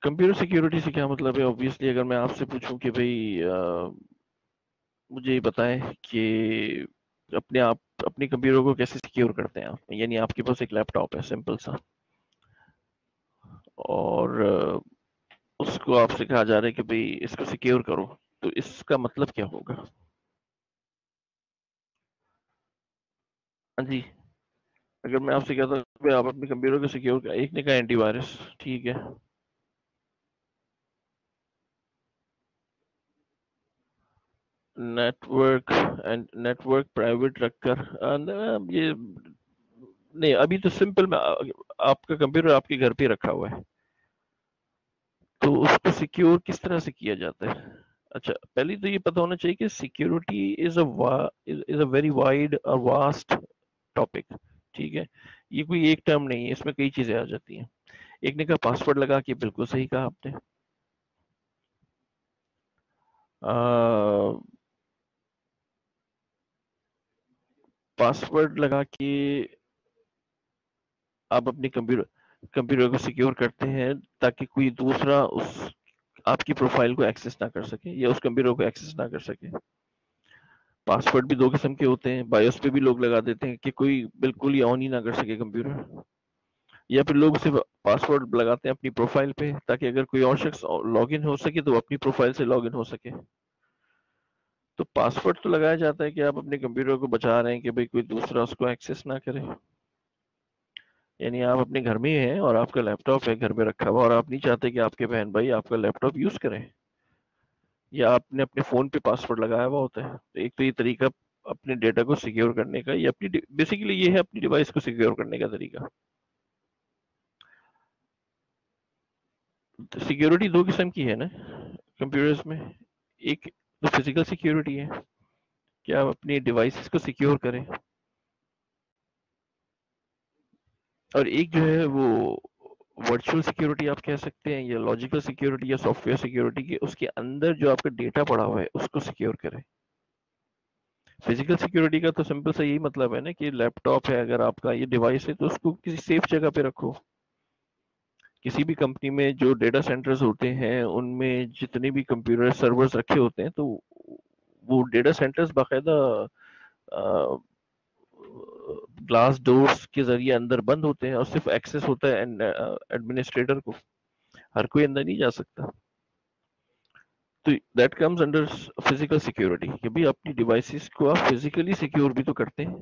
Computer security سے کیا مطلب ہے؟ obviously اگر میں آپ سے پوچھوں کہ بھئی مجھے یہ بتائیں کہ اپنے آپ اپنے کمپیوٹر کو کیسے سیکیور کرتے ہیں آپ، یعنی آپ کے پاس ایک لیپ ٹاپ ہے سمپل سا، اور اس کو آپ سے کہا جا رہا ہے کہ بھئی اس کو سیکیور کرو، تو اس کا مطلب کیا ہوگا؟ ہاں جی، اگر میں آپ سے کہتا ہوں کہ آپ اپنے کمپیوٹر کو سیکیور کر، ایک نے کہا اینٹی وائرس، ٹھیک ہے، نیٹ ورک پرائیویٹ رکھ کر یہ نہیں، ابھی تو سمپل میں آپ کا کمپیوٹر آپ کے گھر پہ رکھا ہوا ہے، تو اس کو سیکیور کس طرح سے کیا جاتا ہے؟ اچھا، پہلے تو یہ پتا ہونا چاہیے کہ security is a very wide اور واسٹ ٹاپک، ٹھیک ہے، یہ کوئی ایک ٹرم نہیں ہے، اس میں کئی چیزیں آ جاتی ہیں۔ ایک نے کہا پاسورڈ لگا کے، بالکل صحیح کہا آپ نے، پاسورڈ لگا کے آپ اپنے کمپیوٹر کو سیکیور کرتے ہیں تاکہ کوئی دوسرا اس آپ کی پروفائل کو ایکسس نہ کر سکے یا اس کمپیوٹر کو ایکسس نہ کر سکے۔ پاسورڈ بھی دو قسم کے ہوتے ہیں، بایوس پہ بھی لوگ لگا دیتے ہیں کہ کوئی بالکل ہی آن ہی نہ کر سکے کمپیوٹر، یا پھر لوگ صرف پاسورڈ لگاتے ہیں اپنی پروفائل پہ تاکہ اگر کوئی اور شخص لاگ ان ہو سکے تو وہ اپنی پروفائل سے لاگ ان ہو سکے۔ تو پاسورڈ تو لگایا جاتا ہے کہ آپ اپنے کمپیوٹر کو بچا رہے ہیں کہ بھئی کوئی دوسرا اس کو ایکسس نہ کرے، یعنی آپ اپنے گھر میں ہی ہیں اور آپ کا لیپ ٹاپ ہے گھر میں رکھا ہوا اور آپ نہیں چاہتے کہ آپ کے بہن بھائی آپ کا لیپ ٹاپ یوز کریں، یا آپ نے اپنے فون پہ پاسورڈ لگایا ہوا ہوتا ہے، تو ایک تو یہ طریقہ اپنے ڈیٹا کو سیکیور کرنے کا، یہ اپنی بیسیکلی یہ ہے اپنی ڈیوائس کو سیکیور کرنے کا طریقہ۔ سیکیورٹی دو قسم کی ہے نا کمپیوٹرز میں، ایک تو فزیکل سیکیورٹی ہے کہ آپ اپنی ڈیوائسز کو سیکیور کریں، اور ایک جو ہے وہ ورچوئل سیکیورٹی آپ کہہ سکتے ہیں، یا لاجیکل سیکیورٹی یا سافٹ ویئر سیکیورٹی کی، اس کے اندر جو آپ کا ڈیٹا پڑا ہوا ہے اس کو سیکیور کریں۔ فزیکل سیکیورٹی کا تو سمپل سا یہی مطلب ہے نا کہ لیپ ٹاپ ہے اگر آپ کا، یہ ڈیوائس ہے، تو اس کو کسی سیف جگہ پہ رکھو۔ کسی بھی کمپنی میں جو ڈیٹا سینٹرز ہوتے ہیں ان میں جتنے بھی کمپیوٹر سرورز رکھے ہوتے ہیں، تو وہ ڈیٹا سینٹرز باقاعدہ گلاس ڈورز کے ذریعے اندر بند ہوتے ہیں، اور صرف ایکسس ہوتا ہے ایڈمنسٹریٹر کو، ہر کوئی اندر نہیں جا سکتا۔ تو that comes under physical security کہ بھی اپنی ڈیوائسز کو آپ فزیکلی سیکیور بھی تو کرتے ہیں۔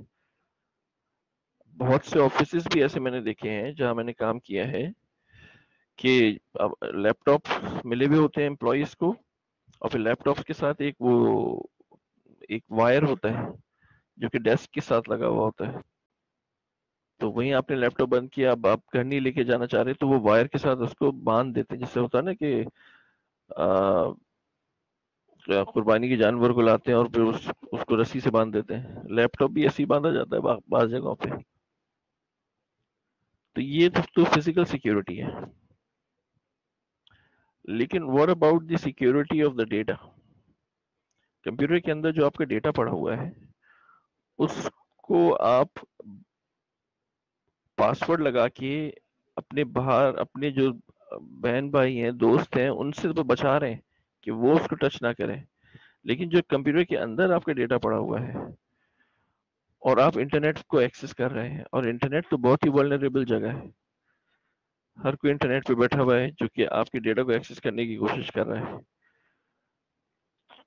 بہت سے آفیسز بھی ایسے میں نے دیکھے ہیں جہاں میں نے کام کیا ہے کہ لیپ ٹاپ ملے ہوئے ہوتے ہیں امپلائیز کو، اور پھر لیپ ٹاپ کے ساتھ ایک وائر ہوتا ہے جو کہ ڈیسک کے ساتھ لگا ہوا ہوتا ہے، تو وہیں آپ نے لیپ ٹاپ بند کیا، اب آپ گھر نہیں لے کے جانا چاہ رہے تو وہ وائر کے ساتھ اس کو باندھ دیتے ہیں، جس سے ہوتا ہے نا کہ قربانی کے جانور کو لاتے ہیں اور پھر اس کو رسی سے باندھ دیتے ہیں، لیپ ٹاپ بھی ایسے ہی باندھا جاتا ہے بعض جگہوں پہ۔ تو یہ تو فزیکل سیکیورٹی ہے، لیکن what about the security of the data؟ Computer کے اندر جو آپ کا ڈیٹا پڑا ہوا ہے اس کو آپ پاسورڈ لگا کے اپنے باہر اپنے جو بہن بھائی ہیں دوست ہیں ان سے تو بچا رہے ہیں کہ وہ اس کو ٹچ نہ کریں، لیکن جو کمپیوٹر کے اندر آپ کا ڈیٹا پڑا ہوا ہے اور آپ انٹرنیٹ کو ایکسس کر رہے ہیں، اور انٹرنیٹ تو بہت ہی ولنریبل جگہ ہے، ہر کوئی انٹرنیٹ پہ بیٹھا ہوا ہے جو کہ آپ کے ڈیٹا کو ایکسس کرنے کی کوشش کر رہا ہے۔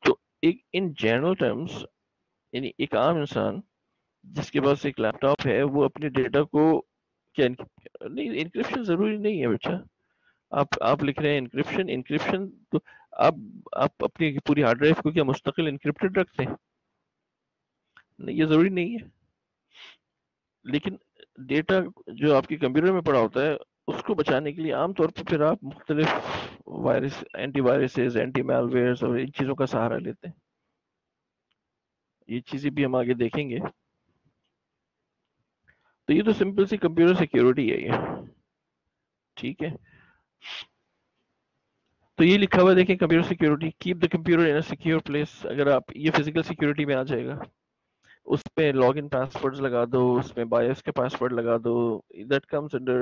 تو ایک ان جنرل ٹرمز، یعنی ایک عام انسان جس کے پاس ایک لیپ ٹاپ ہے وہ اپنے ڈیٹا کو کیا نہیں، انکرپشن ضروری نہیں ہے بچہ، آپ لکھ رہے ہیں انکرپشن تو آپ آپ اپنی پوری ہارڈ ڈرائیو کو کیا مستقل انکرپٹڈ رکھتے ہیں؟ نہیں، یہ ضروری نہیں ہے، لیکن ڈیٹا جو آپ کے کمپیوٹر میں پڑا ہوتا ہے اس کو بچانے کے لیے عام طور پر پھر آپ مختلف اینٹی وائرسز، اینٹی میل ویئرز اور ان چیزوں کا سہارا لیتے ہیں، یہ چیزیں بھی ہم آگے دیکھیں گے۔ تو یہ تو سمپل سی کمپیوٹر سیکیورٹی ہے یہ، ٹھیک ہے۔ تو یہ لکھا ہوا ہے دیکھیں، computer security, keep the computer in a secure place, اگر آپ یہ فزیکل سیکیورٹی میں آ جائے گا، اس پہ لاگ ان پاس ورڈز لگا دو، اس میں بایوس کے پاس ورڈ لگا دو، that comes under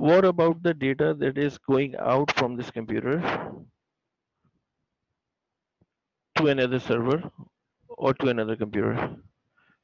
what about the data that is going out from this computer to another server or to another computer?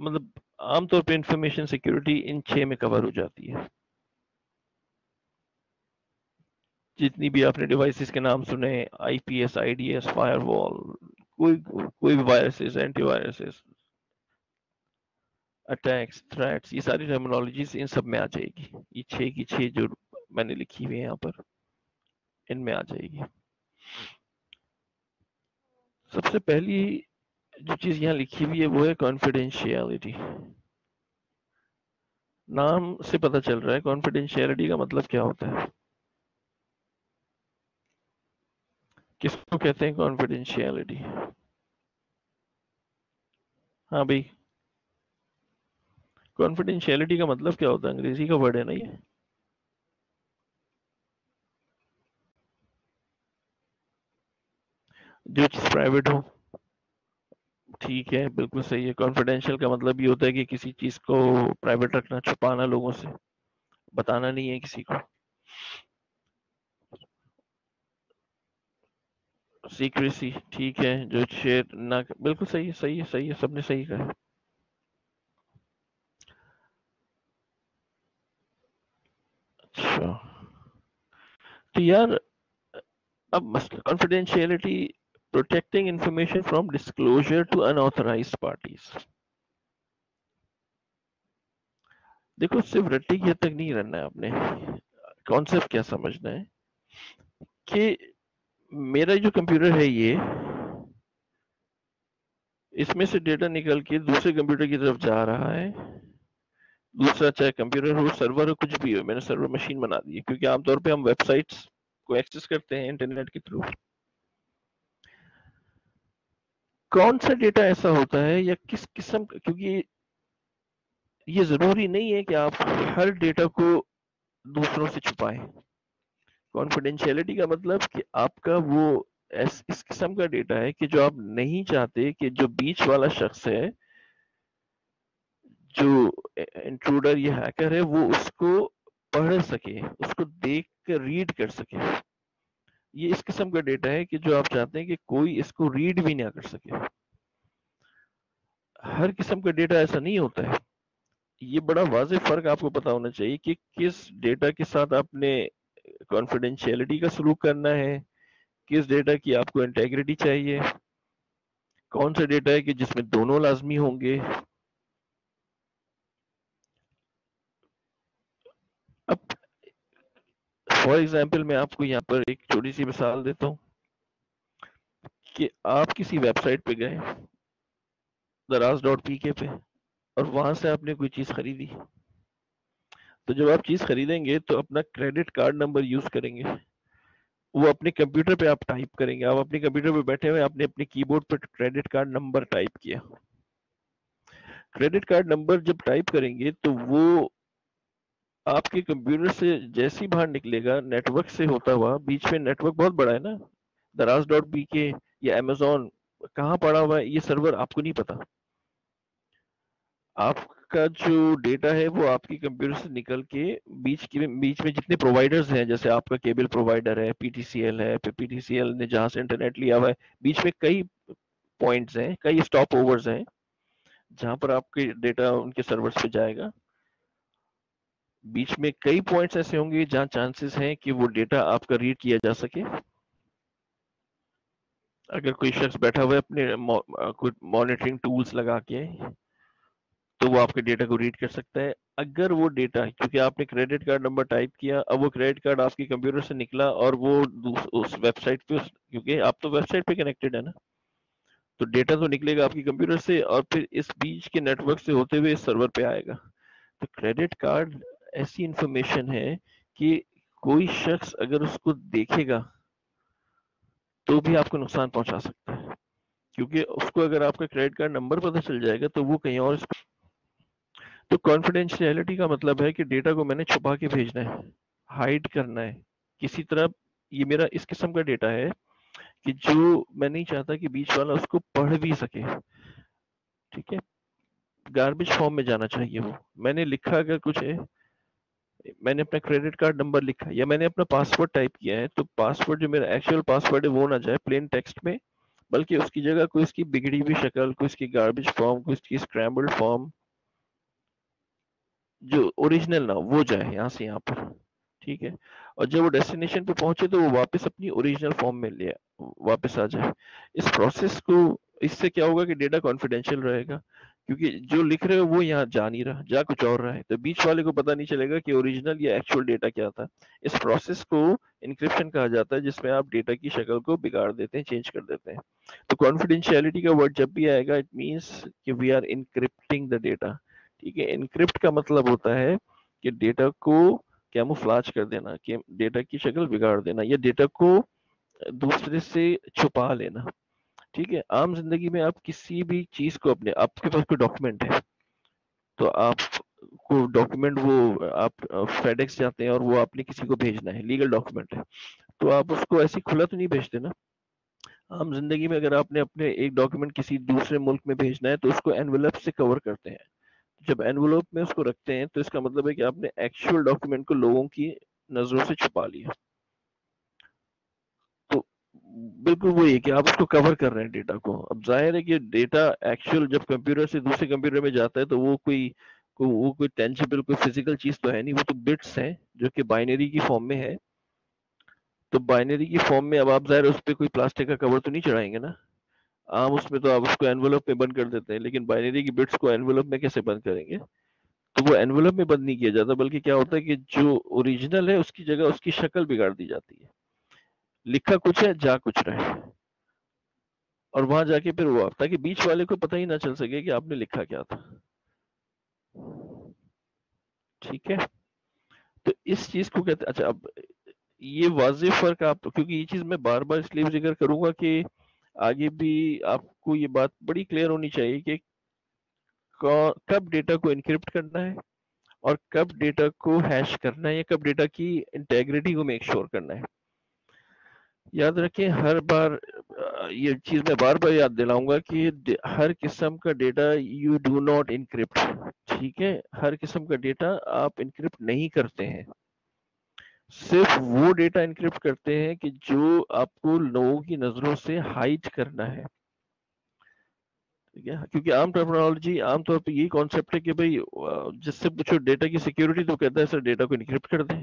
مطلب عام طور پہ انفارمیشن سیکیورٹی ان 6 میں کور ہو جاتی ہے. جتنی بھی آپ نے ڈیوائسز کے نام سنے، I P S, I D S, firewall, کوئی بھی viruses, anti viruses, attacks, threats, یہ ساری ٹرمینالوجیز ان سب میں آ جائے گی. یہ 6 کی 6 جو میں نے لکھی ہوئی ہے یہاں پر، ان میں آ جائے گی. سب سے پہلی جو چیز یہاں لکھی ہوئی ہے وہ ہے کانفیڈینشیلٹی. نام سے پتہ چل رہا ہے کانفیڈینشیلٹی کا مطلب کیا ہوتا ہے. کس کو کہتے ہیں کانفیڈینشیلٹی؟ ہاں بھائی، کانفیڈینشیلٹی کا مطلب کیا ہوتا ہے؟ انگریزی کا ورڈ ہے نا یہ. جو چیز پرائیویٹ ہو. ٹھیک ہے، بالکل صحیح ہے. کانفیڈینشیل کا مطلب یہ ہوتا ہے کہ کسی چیز کو پرائیویٹ رکھنا، چھپانا، لوگوں سے بتانا نہیں ہے کسی کو. سیکریسی، ٹھیک ہے، جو شیئر نہ. بالکل صحیح ہے، صحیح ہے، صحیح ہے، سب نے صحیح کہا. اچھا تو یار، اب مسئلہ confidentiality, protecting information from disclosure to unauthorised parties. دیکھو صرف رٹی کی حد تک نہیں رہنا ہے آپ نے. کانسیپٹ کیا سمجھنا ہے کہ میرا جو کمپیوٹر ہے یہ، اس میں سے ڈیٹا نکل کے دوسرے کمپیوٹر کی طرف جا رہا ہے. دوسرا چاہے کمپیوٹر ہو، سرور ہو، کچھ بھی ہو. میں نے سرور مشین بنا دی ہے کیونکہ عام طور پہ ہم ویب سائٹس کو ایکسس کرتے ہیں انٹرنیٹ کے تھرو. کون سا ڈیٹا ایسا ہوتا ہے یا کس قسم کا، کیونکہ یہ ضروری نہیں ہے کہ آپ ہر ڈیٹا کو دوسروں سے چھپائیں. کانفیڈینشیلٹی کا مطلب کہ آپ کا وہ اس قسم کا ڈیٹا ہے کہ جو آپ نہیں چاہتے کہ جو بیچ والا شخص ہے، جو انٹروڈر یا ہیکر ہے، وہ اس کو پڑھ سکے، اس کو دیکھ کر ریڈ کر سکے. یہ اس قسم کا ڈیٹا ہے کہ جو آپ چاہتے ہیں کہ کوئی اس کو ریڈ بھی نہ کر سکے. ہر قسم کا ڈیٹا ایسا نہیں ہوتا ہے. یہ بڑا واضح فرق آپ کو پتا ہونا چاہیے کہ کس ڈیٹا کے ساتھ آپ نے کانفیڈینشیلٹی کا سلوک کرنا ہے، کس ڈیٹا کی آپ کو انٹیگریٹی چاہیے، کون سا ڈیٹا ہے کہ جس میں دونوں لازمی ہوں گے. اب فار ایگزامپل میں آپ کو یہاں پر ایک چھوٹی سی مثال دیتا ہوں کہ آپ کسی ویب سائٹ پہ گئے، daraz.pk پہ، اور وہاں سے آپ نے کوئی چیز خریدی. تو جب آپ چیز خریدیں گے تو اپنا کریڈٹ کارڈ نمبر یوز کریں گے. وہ اپنے کمپیوٹر پہ آپ ٹائپ کریں گے. آپ اپنے کمپیوٹر پہ بیٹھے ہوئے، آپ نے اپنے کی بورڈ پہ کریڈٹ کارڈ نمبر ٹائپ کیا. کریڈٹ کارڈ نمبر جب ٹائپ کریں گے تو وہ آپ کے کمپیوٹر سے جیسی باہر نکلے گا، نیٹ ورک سے ہوتا ہوا. بیچ میں نیٹ ورک بہت بڑا ہے نا. daraz.pk یا امیزون کہاں پڑا ہوا ہے یہ سرور آپ کو نہیں پتا. آپ کا جو ڈیٹا ہے وہ آپ کی کمپیوٹر سے نکل کے بیچ میں جتنے پرووائڈرز ہیں، جیسے آپ کا کیبل پرووائڈر ہے، پی ٹی سی ایل ہے، پھر پی ٹی سی ایل نے جہاں سے انٹرنیٹ لیا ہوا ہے، بیچ میں کئی پوائنٹس ہیں، کئی اسٹاپ اوورز ہیں جہاں پر آپ کے ڈیٹا ان کے سرورز پہ جائے گا. بیچ میں کئی پوائنٹس ایسے ہوں گے جہاں چانسز ہیں کہ وہ ڈیٹا آپ کا ریڈ کیا جا سکے. اگر کوئی شخص بیٹھا ہوا ہے اپنے مانیٹرنگ ٹولز لگا کے، تو وہ آپ کے ڈیٹا کو ریڈ کر سکتا ہے. اگر وہ ڈیٹا، کیونکہ آپ نے کریڈٹ کارڈ نمبر ٹائپ کیا، اب وہ کریڈٹ کارڈ آپ کی کمپیوٹر سے نکلا اور وہ اس ویب سائٹ پہ، کیونکہ آپ تو ویب سائٹ پہ کنیکٹڈ ہے نا، تو ڈیٹا تو نکلے گا آپ کی کمپیوٹر سے اور پھر اس بیچ کے نیٹ ورک سے ہوتے ہوئے اس سرور پہ آئے گا. تو کریڈٹ کارڈ ایسی انفارمیشن ہے کہ کوئی شخص اگر اس کو دیکھے گا تو بھی آپ کو نقصان پہنچا سکتا ہے، کیونکہ اس کو اگر آپ کا کریڈٹ کارڈ نمبر پتہ چل جائے گا تو وہ کہیں اور تو کانفیڈینشیلٹی کا مطلب ہے کہ ڈیٹا کو میں نے چھپا کے بھیجنا ہے، ہائڈ کرنا ہے کسی طرح. یہ میرا اس قسم کا ڈیٹا ہے کہ جو میں نہیں چاہتا کہ بیچ والا اس کو پڑھ بھی سکے. ٹھیک ہے، گاربیج فارم میں جانا چاہیے. وہ میں نے لکھا اگر کچھ ہے، میں نے اپنا کریڈٹ کارڈ نمبر لکھا یا میں نے اپنا پاسورڈ ٹائپ کیا ہے، تو پاسورڈ جو میرا ایکچوئل پاسورڈ ہے وہ نہ جائے پلین ٹیکسٹ میں. بلکہ اس کی جگہ کوئی اس کی بگڑی ہوئی شکل، کوئی اس کی گاربیج فارم، کوئی اس کی اسکریمبلڈ فارم جو اوریجنل نہ ہو، وہ جائے یہاں سے یہاں پر، ٹھیک ہے، اور جب وہ ڈیسٹینیشن پہ پہنچے تو وہ واپس اپنی اوریجنل فارم میں لے واپس آ جائے. اس پروسیس کو، اس سے کیا ہوگا کہ ڈیٹا کانفیڈینشیل رہے گا، کیونکہ جو لکھ رہے ہو وہ یہاں جا نہیں رہا، جا کچھ اور رہا ہے، تو بیچ والے کو پتہ نہیں چلے گا کہ اوریجنل یا ایکچوئل ڈیٹا کیا تھا. اس پروسیس کو انکرپشن کہا جاتا ہے، جس میں آپ ڈیٹا کی شکل کو بگاڑ دیتے ہیں، چینج کر دیتے ہیں. تو کانفیڈینشیلٹی کا ورڈ جب بھی آئے گا، اٹ مینس کہ وی آر انکرپٹنگ دا ڈیٹا. ٹھیک ہے، انکرپٹ کا مطلب ہوتا ہے کہ ڈیٹا کو کیموفلاج کر دینا، کہ ڈیٹا کی شکل بگاڑ دینا، یا ڈیٹا کو دوسرے سے چھپا لینا. ٹھیک ہے، عام زندگی میں آپ کسی بھی چیز کو اپنے، آپ کے پاس کوئی ڈاکومنٹ ہے تو آپ کو ڈاکومنٹ، وہ آپ فیڈیکس جاتے ہیں اور وہ آپ نے کسی کو بھیجنا ہے، لیگل ڈاکومنٹ ہے، تو آپ اس کو ایسی کھلا تو نہیں بھیجتے نا. عام زندگی میں اگر آپ نے اپنے ایک ڈاکومنٹ کسی دوسرے ملک میں بھیجنا ہے تو اس کو انویلپ سے کور کرتے ہیں. جب انویلوپ میں اس کو رکھتے ہیں تو اس کا مطلب ہے کہ آپ نے ایکچوئل ڈاکومنٹ کو لوگوں کی نظروں سے چھپا لیا. تو بالکل وہی ہے کہ آپ اس کو کور کر رہے ہیں ڈیٹا کو. اب ظاہر ہے کہ ڈیٹا ایکچوئل جب کمپیوٹر سے دوسرے کمپیوٹر میں جاتا ہے تو وہ کوئی ٹینجیبل، کوئی فزیکل چیز تو ہے نہیں، وہ تو بٹس ہیں جو کہ بائنری کی فارم میں ہے. تو بائنری کی فارم میں اب آپ ظاہر اس پہ کوئی پلاسٹک کا کور تو نہیں چڑھائیں گے نا. عام اس میں تو آپ اس کو انویلوپ میں بند کر دیتے ہیں، لیکن بائنری کی بٹس کو انویلوپ میں کیسے بند کریں گے؟ تو وہ انویلپ میں بند نہیں کیا جاتا، بلکہ کیا ہوتا ہے کہ جو اوریجنل ہے اس کی جگہ اس کی شکل بگاڑ دی جاتی ہے. لکھا کچھ ہے، جا کچھ رہے، اور وہاں جا کے پھر وہ، تاکہ بیچ والے کو پتہ ہی نہ چل سکے کہ آپ نے لکھا کیا تھا. ٹھیک ہے، تو اس چیز کو کہتے ہیں. اچھا، اب یہ واضح فرق آپ، کیونکہ یہ چیز میں بار بار اس لیے ذکر کروں گا کہ آگے بھی آپ کو یہ بات بڑی کلیئر ہونی چاہیے کہ کب ڈیٹا کو انکرپٹ کرنا ہے اور کب ڈیٹا کو ہیش کرنا ہے، یا کب ڈیٹا کی انٹیگریٹی کو میک شور کرنا ہے. یاد رکھیں ہر بار، یہ چیز میں بار بار یاد دلاؤں گا کہ ہر قسم کا data you do not encrypt. ٹھیک ہے، ہر قسم کا ڈیٹا آپ انکرپٹ نہیں کرتے ہیں. صرف وہ ڈیٹا انکرپٹ کرتے ہیں کہ جو آپ کو لوگوں کی نظروں سے ہائڈ کرنا ہے. ٹھیک ہے، کیونکہ عام ٹرمینالوجی، عام طور پہ یہی کانسیپٹ ہے کہ بھئی جس سے پوچھو ڈیٹا کی سیکیورٹی تو کہتا ہے سر ڈیٹا کو انکرپٹ کر دیں.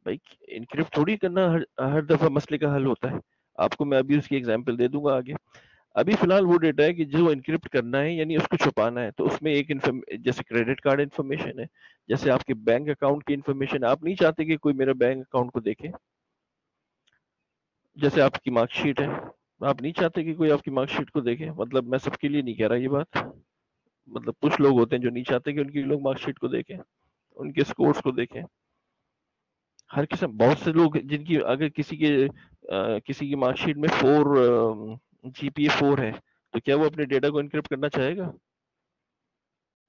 بھائی انکرپٹ تھوڑی کرنا ہر دفعہ مسئلے کا حل ہوتا ہے. آپ کو میں ابھی اس کی ایگزامپل دے دوں گا آگے. ابھی فی الحال وہ ڈیٹا ہے کہ جو انکرپٹ کرنا ہے، یعنی اس کو چھپانا ہے، تو اس میں ایک جیسے کریڈٹ کارڈ انفارمیشن ہے، جیسے آپ کے بینک اکاؤنٹ کی انفارمیشن. آپ نہیں چاہتے کہ کوئی میرا بینک اکاؤنٹ کو دیکھے. جیسے آپ کی مارک شیٹ ہے، آپ نہیں چاہتے کہ کوئی آپ کی مارک شیٹ کو دیکھے. مطلب میں سب کے لیے نہیں کہہ رہا یہ بات، مطلب کچھ لوگ ہوتے ہیں جو نہیں چاہتے کہ ان کی لوگ مارک شیٹ کو دیکھیں، ان کے اسکورس کو دیکھیں. ہر قسم، بہت سے لوگ جن کی اگر کسی کی مارک شیٹ میں 4 GPA 4 ہے، تو کیا وہ اپنے ڈیٹا کو انکرپٹ کرنا چاہے گا؟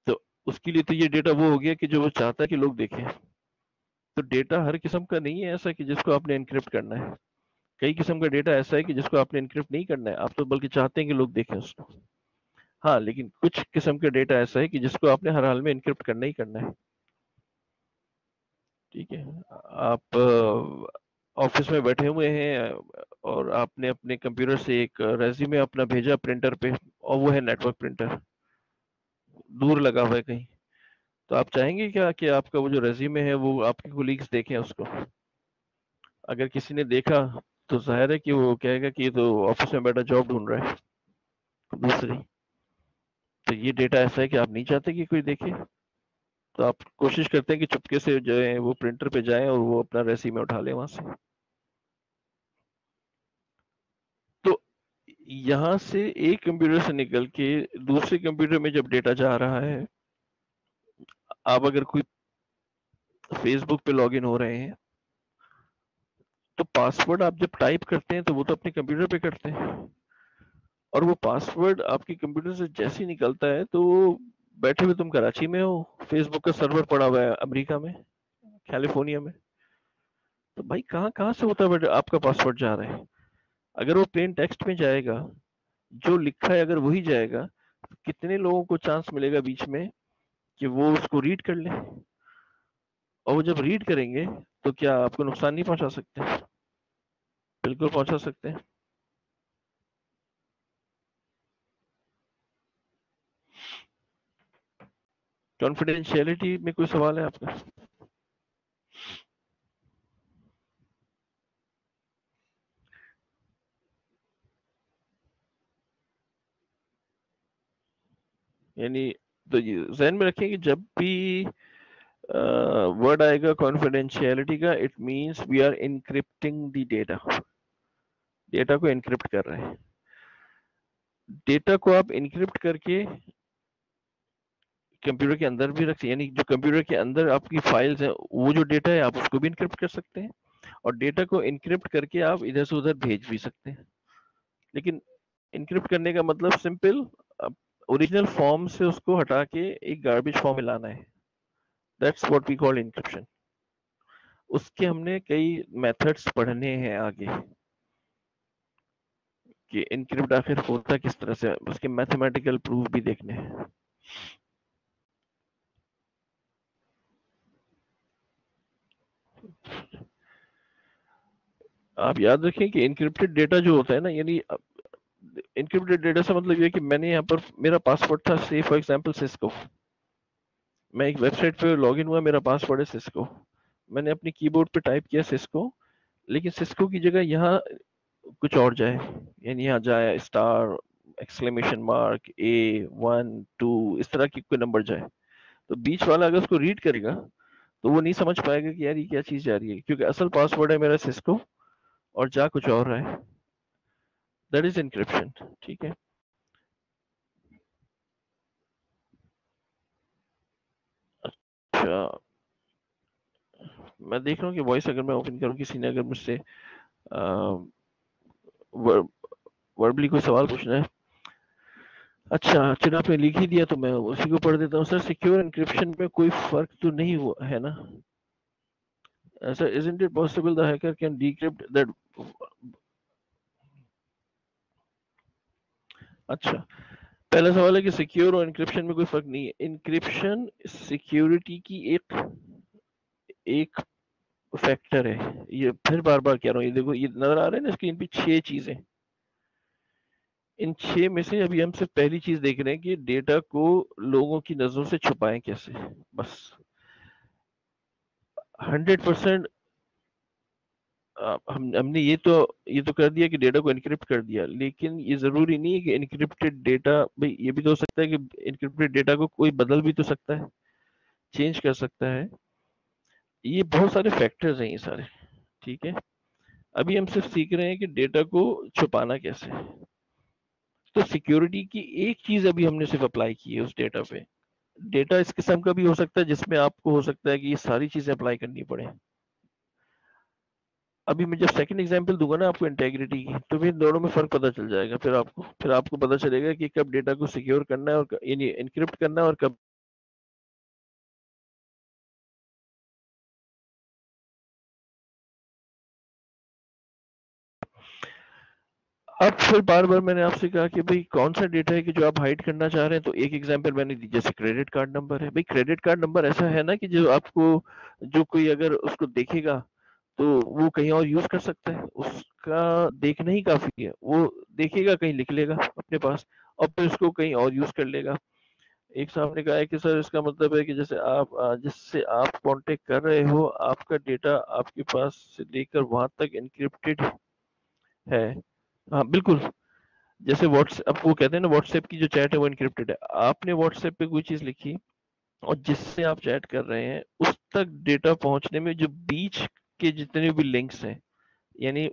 تو اس کے لیے تو یہ ڈیٹا وہ ہو گیا کہ جو وہ چاہتا ہے کہ لوگ دیکھیں. تو ڈیٹا ہر قسم کا نہیں ہے ایسا کہ جس کو آپ نے انکرپٹ کرنا ہے. کئی قسم کا ڈیٹا ایسا ہے کہ جس کو آپ نے انکرپٹ نہیں کرنا ہے، آپ تو بلکہ چاہتے ہیں کہ لوگ دیکھیں اس کو. ہاں، لیکن کچھ قسم کا ڈیٹا ایسا ہے کہ جس کو آپ نے ہر حال میں انکرپٹ کرنا ہی کرنا ہے. ٹھیک ہے، آپ آفس میں بیٹھے ہوئے ہیں اور آپ نے اپنے کمپیوٹر سے ایک ریزیومے اپنا بھیجا پرنٹر پہ، اور وہ ہے نیٹ ورک پرنٹر، دور لگا ہوا ہے کہیں. تو آپ چاہیں گے کیا کہ آپ کا وہ جو ریزیومے ہے وہ آپ کے کولیگز دیکھیں اس کو؟ اگر کسی نے دیکھا تو ظاہر ہے کہ وہ کہے گا کہ یہ تو آفس میں بیٹھا جاب ڈھونڈ رہا ہے دوسری. تو یہ ڈیٹا ایسا ہے کہ آپ نہیں چاہتے کہ کوئی دیکھے، تو آپ کوشش کرتے ہیں کہ چپکے سے جو ہے وہ پرنٹر پہ جائیں اور وہ اپنا ریزیومے اٹھا لیں وہاں سے. تو یہاں سے ایک کمپیوٹر سے نکل کے دوسرے کمپیوٹر میں جب ڈیٹا جا رہا ہے، آپ اگر کوئی فیس بک پہ لاگ ان ہو رہے ہیں تو پاسورڈ آپ جب ٹائپ کرتے ہیں تو وہ تو اپنے کمپیوٹر پہ کرتے ہیں، اور وہ پاسورڈ آپ کے کمپیوٹر سے جیسے ہی نکلتا ہے تو بیٹھے ہوئے تم کراچی میں ہو، فیس بک کا سرور پڑا ہوا ہے امریکہ میں، کیلیفورنیا میں. تو بھائی کہاں کہاں سے ہوتا ہے آپ کا پاسورڈ جا رہا ہے؟ اگر وہ پلین ٹیکسٹ میں جائے گا، جو لکھا ہے اگر وہی جائے گا، کتنے لوگوں کو چانس ملے گا بیچ میں کہ وہ اس کو ریڈ کر لیں؟ اور وہ جب ریڈ کریں گے تو کیا آپ کو نقصان نہیں پہنچا سکتے؟ بالکل پہنچا سکتے ہیں. کانفیڈینشیلٹی میں کوئی سوال ہے آپ کا؟ یعنی تو ذہن میں رکھیں کہ جب بھی ورڈ آئے گا کانفیڈینشیلٹی کا، it means we are encrypting the data. Data کو انکرپٹ کر رہے ہیں. ڈیٹا کو آپ انکرپٹ کر کے کمپیوٹر کے اندر بھی رکھتے ہیں، یعنی جو کمپیوٹر کے اندر آپ کی فائلز ہیں وہ جو ڈیٹا ہے آپ اس کو بھی انکرپٹ کر سکتے ہیں، اور ڈیٹا کو انکرپٹ کر کے آپ ادھر سے ادھر بھیج بھی سکتے ہیں. لیکن انکرپٹ کرنے کا مطلب سمپل، اوریجنل فارم سے اس کو ہٹا کے ایک گاربیج فارم میں لانا ہے. That's what we call encryption. اس کے ہم نے کئی میتھڈس پڑھنے ہیں آگے کہ انکرپٹ آخر ہوتا کس طرح سے، اس کے میتھمیٹیکل پروف بھی دیکھنے ہیں. آپ یاد رکھیں کہ انکرپٹڈ ڈیٹا جو ہوتا ہے نا، یعنی انکرپٹڈ ڈیٹا سے مطلب یہ ہے کہ میں نے یہاں پر میرا پاسورڈ تھا سی فار ایگزامپل سسکو، میں ایک ویب سائٹ پہ لاگ ان ہوا، میرا پاسورڈ ہے سسکو، میں نے اپنی کی بورڈ پہ ٹائپ کیا سسکو، لیکن سسکو کی جگہ یہاں کچھ اور جائے، یعنی یہاں جائے اسٹار ایکسکلیمیشن مارک A12 اس طرح کی کوئی نمبر جائے، تو بیچ والا اگر اس کو ریڈ کرے گا تو وہ نہیں سمجھ پائے گا کہ یار یہ کیا چیز جا رہی ہے، کیونکہ اصل پاسورڈ ہے میرا سسکو اور جا کچھ اور رہا ہے. That is encryption. ٹھیک ہے. اچھا میں دیکھ رہا ہوں کہ وائس اگر میں اوپن کروں، کسی نے اگر مجھ سے وربلی کوئی سوال پوچھنا ہے. اچھا چلو آپ نے لکھ ہی دیا تو میں اسی کو پڑھ دیتا ہوں. سر سیکیور انکرپشن میں کوئی فرق تو نہیں ہوا ہے نا؟ سر isn't it possible the hacker can decrypt that؟ اچھا پہلا سوال ہے کہ سیکیور اور انکرپشن میں کوئی فرق نہیں ہے. انکرپشن سیکیورٹی کی ایک فیکٹر ہے. یہ پھر بار بار کہہ رہا ہوں، یہ دیکھو یہ نظر آ رہا ہے نا اسکرین پہ 6 چیزیں، ان 6 میں سے ابھی ہم صرف پہلی چیز دیکھ رہے ہیں کہ ڈیٹا کو لوگوں کی نظروں سے چھپائیں کیسے. بس 100% ہم نے یہ تو کر دیا کہ ڈیٹا کو انکرپٹ کر دیا، لیکن یہ ضروری نہیں ہے کہ انکرپٹڈ ڈیٹا، بھئی یہ بھی تو ہو سکتا ہے کہ انکرپٹڈ ڈیٹا کو کوئی بدل بھی تو سکتا ہے، چینج کر سکتا ہے. یہ بہت سارے فیکٹرز ہیں یہ سارے. ٹھیک ہے. ابھی ہم صرف سیکھ رہے ہیں کہ ڈیٹا کو چھپانا کیسے. تو سیکیورٹی کی ایک چیز ابھی ہم نے صرف اپلائی کی ہے اس ڈیٹا پہ. ڈیٹا اس قسم کا بھی ہو سکتا ہے جس میں آپ کو ہو سکتا ہے کہ یہ ساری چیزیں اپلائی کرنی پڑے. ابھی میں جب سیکنڈ ایگزامپل دوں گا نا آپ کو انٹیگریٹی کی، تو پھر دونوں میں فرق پتہ چل جائے گا. پھر آپ کو پتہ چلے گا کہ کب ڈیٹا کو سیکیور کرنا ہے اور یعنی انکرپٹ کرنا ہے اور کب. اب پھر بار بار میں نے آپ سے کہا کہ بھئی کون سا ڈیٹا ہے کہ جو آپ ہائڈ کرنا چاہ رہے ہیں. تو ایک ایگزامپل میں نے دی، جیسے کریڈٹ کارڈ نمبر ہے. بھئی کریڈٹ کارڈ نمبر ایسا ہے نا کہ جو آپ کو، جو کوئی اگر اس کو دیکھے گا تو وہ کہیں اور یوز کر سکتا ہے. اس کا دیکھنا ہی کافی ہے، وہ دیکھے گا کہیں لکھ لے گا اپنے پاس اور پھر اس کو کہیں اور یوز کر لے گا. ایک صاحب نے کہا ہے کہ سر اس کا مطلب ہے کہ جیسے آپ جس سے آپ کانٹیکٹ کر رہے ہو، آپ کا ڈیٹا آپ کے پاس سے لے کر وہاں تک انکرپٹڈ ہے. ہاں بالکل. جیسے واٹس اپ وہ کہتے ہیں نا واٹس ایپ کی جو چیٹ ہے وہ انکرپٹڈ ہے. آپ نے واٹس ایپ پہ کوئی چیز لکھی اور جس سے آپ چیٹ کر رہے ہیں اس تک ڈیٹا پہنچنے میں جو بیچ کے جتنے بھی لنکس ہیں، یعنی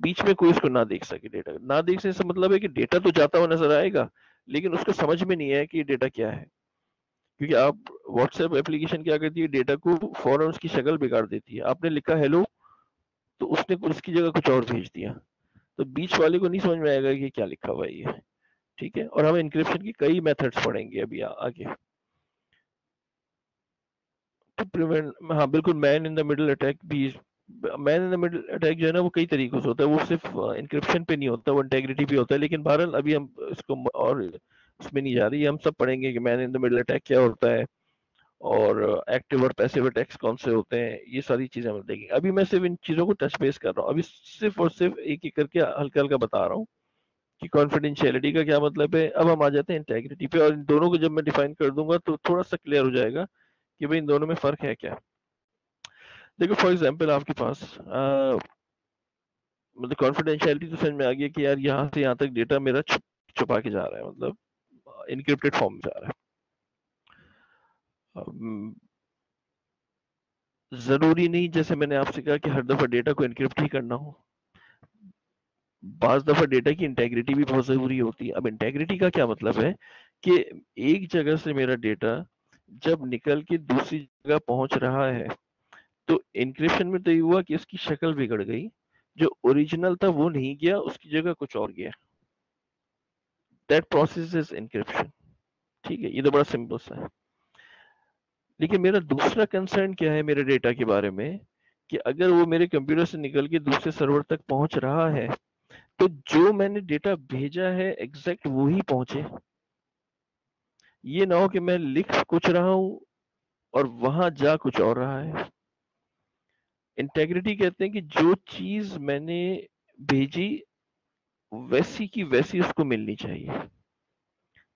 بیچ میں کوئی اس کو نہ دیکھ سکے. ڈیٹا نہ دیکھنے سے مطلب ہے کہ ڈیٹا تو جاتا ہوا نظر آئے گا لیکن اس کو سمجھ میں نہیں آیا کہ یہ ڈیٹا کیا ہے. کیونکہ آپ واٹس ایپ اپلیکیشن کیا کرتی ہے، ڈیٹا کو فوراً اس کی شکل بگاڑ دیتی ہے. آپ نے لکھا ہیلو تو اس نے اس کی جگہ کچھ اور بھیج دیا، تو بیچ والے کو نہیں سمجھ میں آئے گا کہ کیا لکھا ہوا ہے یہ. ٹھیک ہے. اور ہم انکرپشن کی کئی میتھڈز پڑھیں گے ابھی آگے. تو پریونٹ، ہاں بالکل. مین ان دا مڈل اٹیک بھی، مین ان دا مڈل اٹیک جو ہے نا وہ کئی طریقوں سے ہوتا ہے. وہ صرف انکرپشن پہ نہیں ہوتا، وہ انٹیگریٹی بھی ہوتا ہے. لیکن بہرحال ابھی ہم اس کو اور اس میں نہیں جا رہی. ہم سب پڑھیں گے کہ مین ان دا مڈل اٹیک کیا ہوتا ہے اور ایکٹیو اور پیسیو اٹیکس کون سے ہوتے ہیں. یہ ساری چیزیں ہم دیکھیں گے. ابھی میں صرف ان چیزوں کو ٹچ بیس کر رہا ہوں، ابھی صرف اور صرف ایک ایک کر کے ہلکا ہلکا بتا رہا ہوں کہ کانفیڈینشیلٹی کا کیا مطلب ہے. اب ہم آ جاتے ہیں انٹیگریٹی پہ, اور ان دونوں کو جب میں ڈیفائن کر دوں گا تو تھوڑا سا کلیئر ہو جائے گا کہ بھئی ان دونوں میں فرق ہے کیا. دیکھو فار ایگزامپل آپ کے پاس مطلب کانفیڈینشیلٹی تو سمجھ میں آ گیا کہ یار یہاں سے یہاں تک ڈیٹا میرا چھپا کے جا رہا ہے, مطلب انکرپٹڈ فارم میں جا رہا ہے. ضروری نہیں جیسے میں نے آپ سے کہا کہ ہر دفعہ ڈیٹا کو انکرپٹ ہی کرنا ہو, بعض دفعہ ڈیٹا کی انٹیگریٹی بھی بہت ضروری ہوتی ہے. اب انٹیگریٹی کا کیا مطلب ہے کہ ایک جگہ سے میرا ڈیٹا جب نکل کے دوسری جگہ پہنچ رہا ہے تو انکرپشن میں تو یہ ہوا کہ اس کی شکل بگڑ گئی, جو اوریجنل تھا وہ نہیں گیا, اس کی جگہ کچھ اور گیا. That process is encryption. ٹھیک ہے, یہ تو بڑا سمپل سا ہے. لیکن میرا دوسرا کنسرن کیا ہے میرے ڈیٹا کے بارے میں, کہ اگر وہ میرے کمپیوٹر سے نکل کے دوسرے سرور تک پہنچ رہا ہے تو جو میں نے ڈیٹا بھیجا ہے ایگزیکٹ وہی پہنچے. یہ نہ ہو کہ میں لکھ کچھ رہا ہوں اور وہاں جا کچھ اور رہا ہے. انٹیگریٹی کہتے ہیں کہ جو چیز میں نے بھیجی ویسی کی ویسی اس کو ملنی چاہیے,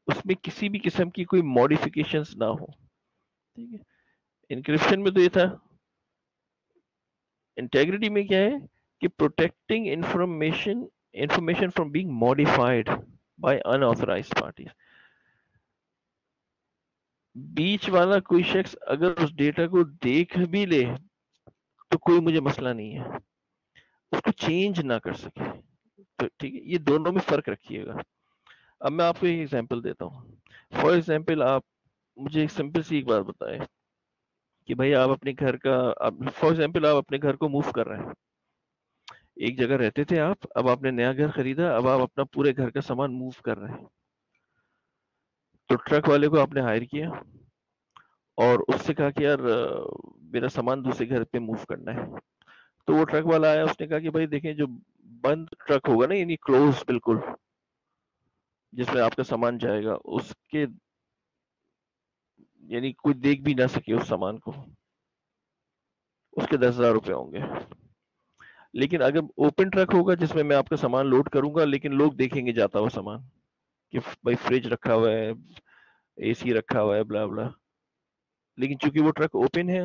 اس میں کسی بھی قسم کی کوئی ماڈیفکیشنز نہ ہو. ٹھیک ہے, انکرپشن میں تو یہ تھا. انٹیگریٹی میں کیا ہے کہ protecting information from being modified by unauthorised parties. بیچ والا کوئی شخص اگر اس ڈیٹا کو دیکھ بھی لے تو کوئی مجھے مسئلہ نہیں ہے, اس کو چینج نہ کر سکے. تو ٹھیک ہے, یہ دونوں میں فرق رکھیے گا. اب میں آپ کو ایک ایگزامپل دیتا ہوں. فار ایگزامپل آپ مجھے ایک سمپل سی ایک بات بتائیں کہ بھائی آپ اپنے گھر کا, فار ایگزامپل آپ اپنے گھر کو موو کر رہے ہیں. ایک جگہ رہتے تھے آپ, اب آپ نے نیا گھر خریدا, اب آپ اپنا پورے گھر کا سامان موو کر رہے ہیں. تو ٹرک والے کو آپ نے ہائر کیا اور اس سے کہا کہ یار میرا سامان دوسرے گھر پہ موو کرنا ہے. تو وہ ٹرک والا آیا, اس نے کہا کہ بھائی دیکھیں جو بند ٹرک ہوگا نا, یعنی کلوز بالکل, جس میں آپ کا سامان جائے گا, اس کے یعنی کوئی دیکھ بھی نہ سکے اس سامان کو, اس کے 10,000 روپے ہوں گے. لیکن اگر اوپن ٹرک ہوگا جس میں آپ کا سامان لوڈ کروں گا لیکن لوگ دیکھیں گے جاتا ہوا سامان کہ بھائی فریج رکھا ہوا ہے, اے سی رکھا ہوا ہے, بلا بلا, لیکن چونکہ وہ ٹرک اوپن ہے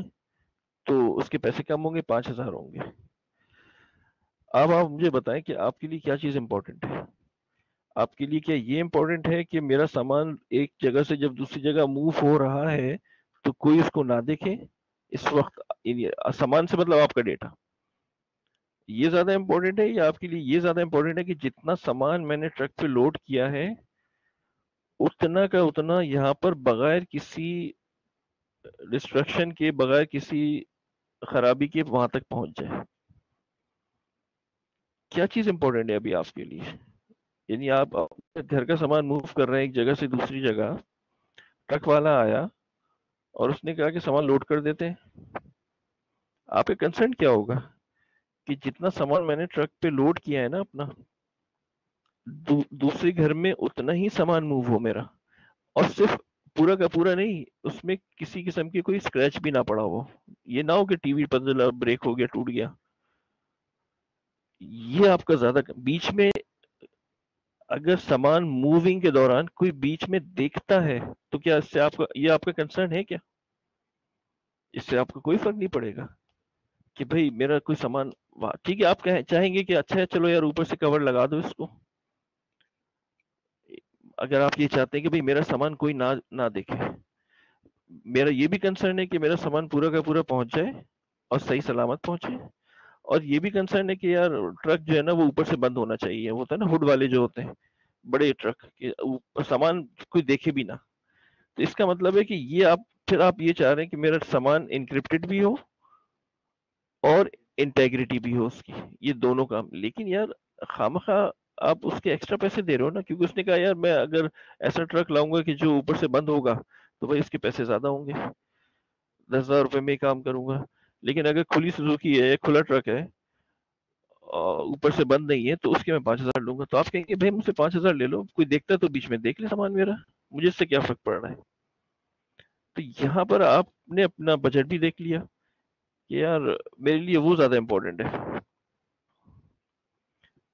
تو اس کے پیسے کم ہوں گے, 5,000 ہوں گے. اب آپ مجھے بتائیں کہ آپ کے لیے کیا چیز امپورٹنٹ ہے. آپ کے لیے کیا یہ امپورٹنٹ ہے کہ میرا سامان ایک جگہ سے جب دوسری جگہ موو ہو رہا ہے تو کوئی اس کو نہ دیکھے اس وقت, سامان سے مطلب آپ کا ڈیٹا, یہ زیادہ امپورٹنٹ ہے, یا آپ کے لیے یہ زیادہ امپورٹنٹ ہے کہ جتنا سامان میں نے ٹرک پہ لوڈ کیا ہے اتنا کا اتنا یہاں پر بغیر کسی ڈسٹرکشن کے, بغیر کسی خرابی کے وہاں تک پہنچ جائے. کیا چیز امپورٹنٹ ہے ابھی آپ کے لیے؟ یعنی آپ گھر کا سامان موو کر رہے ہیں ایک جگہ سے دوسری جگہ, ٹرک والا آیا اور اس نے کہا کہ سامان لوڈ کر دیتے ہیں. آپ کا کنسرن کیا ہوگا کہ جتنا سامان میں نے ٹرک پہ لوڈ کیا ہے نا اپنا, دوسرے گھر میں اتنا ہی سامان موو ہو میرا, اور صرف پورا کا پورا نہیں, اس میں کسی قسم کی کوئی اسکریچ بھی نہ پڑا ہو. یہ نہ ہو کہ ٹی وی پتلا بریک ہو گیا, ٹوٹ گیا. یہ آپ کا زیادہ بیچ میں اگر سامان موونگ کے دوران کوئی بیچ میں دیکھتا ہے تو کیا اس سے آپ کا, یہ آپ کا کنسرن ہے کیا؟ اس سے آپ کو کوئی فرق نہیں پڑے گا کہ بھئی میرا کوئی سامان, ٹھیک ہے آپ چاہیں گے کہ اچھا ہے چلو یار اوپر سے کور لگا دو اس کو, اگر آپ یہ چاہتے ہیں کہ بھئی میرا سامان کوئی نہ دیکھے. میرا یہ بھی کنسرن ہے کہ میرا سامان پورا کا پورا پہنچ جائے اور صحیح سلامت پہنچے, اور یہ بھی کنسرن ہے کہ یار ٹرک جو ہے نا وہ اوپر سے بند ہونا چاہیے. وہ ہوتا ہے نا ہڈ والے جو ہوتے ہیں بڑے ٹرک, سامان کوئی دیکھے بھی نہ. تو اس کا مطلب ہے کہ یہ آپ یہ چاہ رہے ہیں کہ میرا سامان انکرپٹڈ بھی ہو اور انٹیگریٹی بھی ہو اس کی, یہ دونوں کام. لیکن یار خامخواہ آپ اس کے ایکسٹرا پیسے دے رہے ہو نا, کیونکہ اس نے کہا یار میں اگر ایسا ٹرک لاؤں گا کہ جو اوپر سے بند ہوگا تو بھائی اس کے پیسے زیادہ ہوں گے, 10,000 روپے میں ہی کام کروں گا. لیکن اگر کھلی سوزوکی ہے, کھلا ٹرک ہے, اوپر سے بند نہیں ہے, تو اس کے میں 5,000 لوں گا. تو آپ کہیں گے بھائی مجھ سے 5,000 لے لو, کوئی دیکھتا تو بیچ میں دیکھ لے سامان میرا, مجھے اس سے کیا فرق پڑ رہا ہے. تو یہاں پر آپ نے اپنا بجٹ بھی دیکھ لیا کہ یار میرے لیے وہ زیادہ امپورٹنٹ ہے.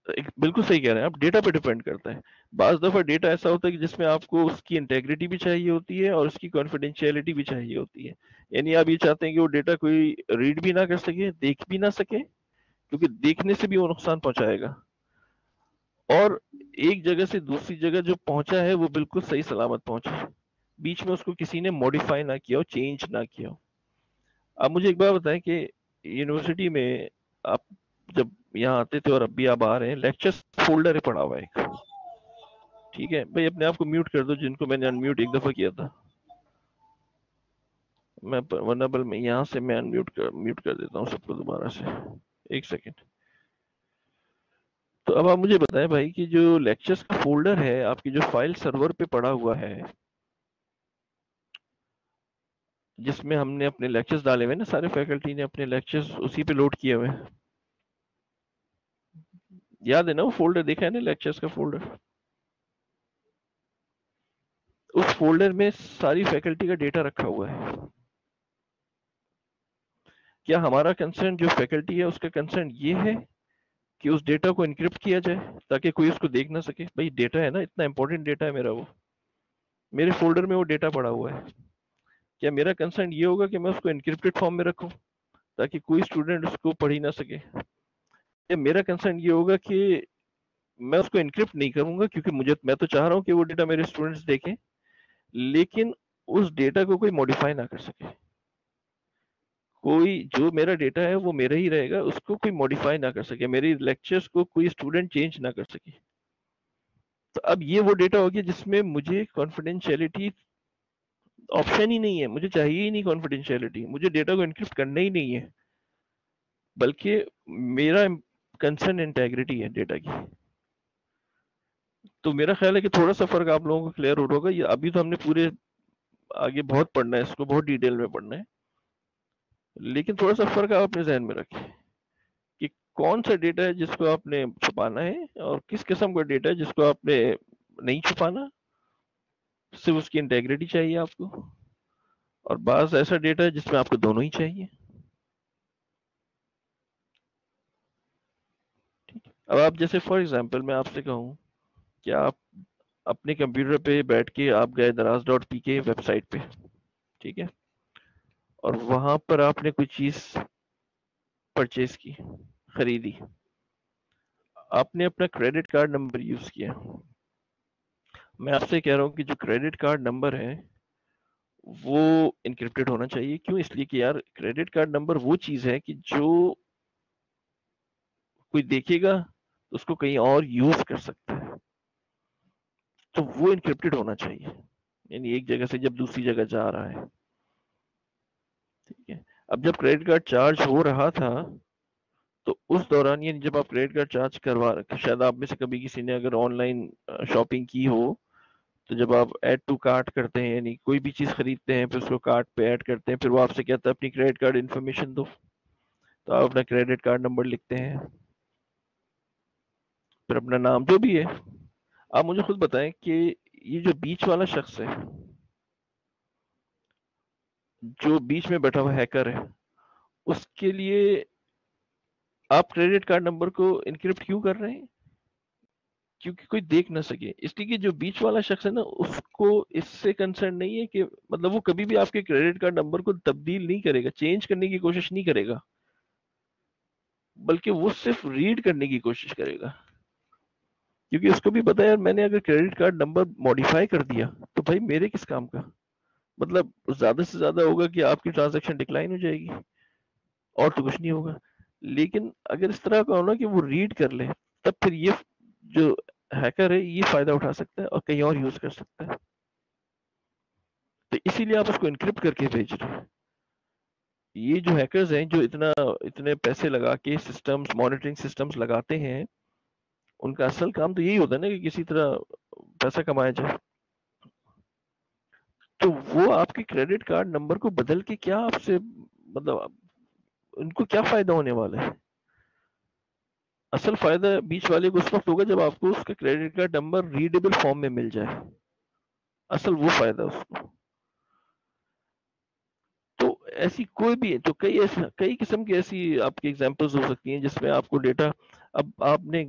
بالکل صحیح کہہ رہے ہیں آپ، ڈیٹا پہ ڈیپینڈ کرتا ہے. بعض دفعہ ڈیٹا ایسا ہوتا ہے کہ جس میں آپ کو اس کی انٹیگریٹی بھی چاہیے ہوتی ہے اور اس کی کانفیڈینشیلٹی بھی چاہیے ہوتی ہے. یعنی آپ یہ چاہتے ہیں کہ وہ ڈیٹا کوئی ریڈ بھی نہ کر سکے، دیکھ بھی نہ سکے، کیونکہ دیکھنے سے بھی وہ نقصان پہنچائے گا، اور ایک جگہ سے دوسری جگہ جو پہنچا ہے وہ بالکل صحیح سلامت پہنچا، بیچ میں اس کو کسی نے موڈیفائی نہ کیا ہو، چینج نہ کیا ہو. آپ مجھے ایک بات بتائیں کہ یونیورسٹی میں آپ جب یہاں آتے تھے اور اب بھی آپ آ رہے ہیں، لیکچر فولڈر ہے پڑا ہوا ہے ایک. ٹھیک ہے بھائی، اپنے آپ کو میوٹ کر دو جن کو میں نے انمیوٹ ایک دفعہ کیا تھا. میں ورنبل میں یہاں سے میں میوٹ کر دیتا ہوں سب کو دوبارہ سے. ایک سیکنڈ. تو اب آپ مجھے بتائیں بھائی کہ جو لیکچرز کا فولڈر ہے آپ کی جو فائل سرور پہ پڑا ہوا ہے، جس میں ہم نے اپنے لیکچرز ڈالے ہوئے نا، سارے فیکلٹی نے اپنے لیکچرز اسی پہ لوڈ کیے ہوئے ہیں. یاد ہے نا وہ فولڈر دیکھا ہے نا، لیکچرز کا فولڈر؟ اس فولڈر میں ساری فیکلٹی کا ڈیٹا رکھا ہوا ہے. کیا ہمارا کنسرن جو فیکلٹی ہے اس کا کنسرن یہ ہے کہ اس ڈیٹا کو انکرپٹ کیا جائے تاکہ کوئی اس کو دیکھ نہ سکے؟ بھائی ڈیٹا ہے نا، اتنا امپورٹنٹ ڈیٹا ہے میرا، وہ میرے فولڈر میں وہ ڈیٹا پڑا ہوا ہے. کیا میرا کنسرن یہ ہوگا کہ میں اس کو انکرپٹڈ فارم میں رکھوں تاکہ کوئی اسٹوڈنٹ اس کو پڑھ ہی نہ سکے؟ یا میرا کنسرن یہ ہوگا کہ میں اس کو انکرپٹ نہیں کروں گا کیونکہ میں تو چاہ رہا ہوں کہ وہ ڈیٹا میرے اسٹوڈنٹس دیکھیں، لیکن اس ڈیٹا کو کوئی ماڈیفائی نہ کر سکے. کوئی جو میرا ڈیٹا ہے وہ میرا ہی رہے گا، اس کو کوئی ماڈیفائی نہ کر سکے، میری لیکچرز کو کوئی اسٹوڈنٹ چینج نہ کر سکے. تو اب یہ وہ ڈیٹا ہوگی جس میں مجھے کانفیڈینشیلٹی آپشن ہی نہیں ہے، مجھے چاہیے ہی نہیں کانفیڈینشیلٹی، مجھے ڈیٹا کو انکرپٹ کرنا ہی نہیں ہے، بلکہ میرا کنسرن انٹیگریٹی ہے ڈیٹا کی. تو میرا خیال ہے کہ تھوڑا سا فرق آپ لوگوں کو کلیئر ہوگا. یہ ابھی تو ہم نے پورے آگے بہت پڑھنا ہے، اس کو بہت ڈیٹیل میں پڑھنا ہے، لیکن تھوڑا سا فرق آپ اپنے ذہن میں رکھیں کہ کون سا ڈیٹا ہے جس کو آپ نے چھپانا ہے اور کس قسم کا ڈیٹا ہے جس کو آپ نے نہیں چھپانا، صرف اس کی انٹیگریٹی چاہیے آپ کو، اور بعض ایسا ڈیٹا ہے جس میں آپ کو دونوں ہی چاہیے. اب آپ جیسے فار ایگزامپل میں آپ سے کہوں کہ آپ اپنے کمپیوٹر پہ بیٹھ کے آپ گئے دراز ڈاٹ پی کے ویب سائٹ پہ، ٹھیک ہے، اور وہاں پر آپ نے کوئی چیز پرچیز کی، خریدی، آپ نے اپنا کریڈٹ کارڈ نمبر یوز کیا. میں آپ سے کہہ رہا ہوں کہ جو کریڈٹ کارڈ نمبر ہے وہ انکرپٹڈ ہونا چاہیے. کیوں؟ اس لیے کہ یار کریڈٹ کارڈ نمبر وہ چیز ہے کہ جو کوئی دیکھے گا تو اس کو کہیں اور یوز کر سکتا ہے، تو وہ انکرپٹڈ ہونا چاہیے. یعنی ایک جگہ سے جب دوسری جگہ جا رہا ہے، ٹھیک ہے. اب جب کریڈٹ کارڈ چارج ہو رہا تھا تو اس دوران، یعنی جب آپ کریڈٹ کارڈ چارج کروا رکھے، شاید آپ میں سے کبھی کسی نے اگر آن لائن شاپنگ کی ہو تو جب آپ ایڈ ٹو کارٹ کرتے ہیں، یعنی کوئی بھی چیز خریدتے ہیں پھر اس کو کارٹ پہ ایڈ کرتے ہیں، پھر وہ آپ سے کہتا ہے اپنی کریڈٹ کارڈ انفارمیشن دو، تو آپ اپنا کریڈٹ کارڈ نمبر لکھتے ہیں، پھر اپنا نام جو بھی ہے. آپ مجھے خود بتائیں کہ یہ جو بیچ والا شخص ہے، جو بیچ میں بیٹھا ہوا ہیکر ہے، اس کے لیے آپ کریڈٹ کارڈ نمبر کو انکرپٹ کیوں کر رہے ہیں؟ کیونکہ کوئی دیکھ نہ سکے. اس لیے کہ جو بیچ والا شخص ہے نا، اس کو اس سے کنسرن نہیں ہے کہ مطلب وہ کبھی بھی آپ کے کریڈٹ کارڈ نمبر کو تبدیل نہیں کرے گا، چینج کرنے کی کوشش نہیں کرے گا، بلکہ وہ صرف ریڈ کرنے کی کوشش کرے گا. کیونکہ اس کو بھی پتا ہے یار میں نے اگر کریڈٹ کارڈ نمبر ماڈیفائی کر دیا تو بھائی میرے کس کام کا؟ مطلب زیادہ سے زیادہ ہوگا کہ آپ کی ٹرانزیکشن ڈکلائن ہو جائے گی، اور تو کچھ نہیں ہوگا. لیکن اگر اس طرح کا ہونا کہ وہ ریڈ کر لے، تب پھر یہ جو ہیکر ہے یہ فائدہ اٹھا سکتا ہے اور کہیں اور یوز کر سکتا ہے. تو اسی لیے آپ اس کو انکرپٹ کر کے بھیج رہے ہیں. یہ جو ہیکرز ہیں جو اتنے پیسے لگا کے سسٹمز، مانیٹرنگ سسٹمز لگاتے ہیں، ان کا اصل کام تو یہی ہوتا ہے نا کہ کسی طرح پیسہ کمایا جائے. تو وہ آپ کے کریڈٹ کارڈ نمبر کو بدل کے کیا آپ سے، مطلب ان کو کیا فائدہ ہونے والا ہے؟ اصل فائدہ بیچ والے کو اس وقت ہوگا جب آپ کو اس کا credit card number readable form میں مل جائے، اصل وہ فائدہ اس کو. تو ایسی کوئی بھی تو کئی قسم کی ایسی آپ کی ایگزامپلز ہو سکتی ہیں جس میں آپ کو ڈیٹا اب آپ نے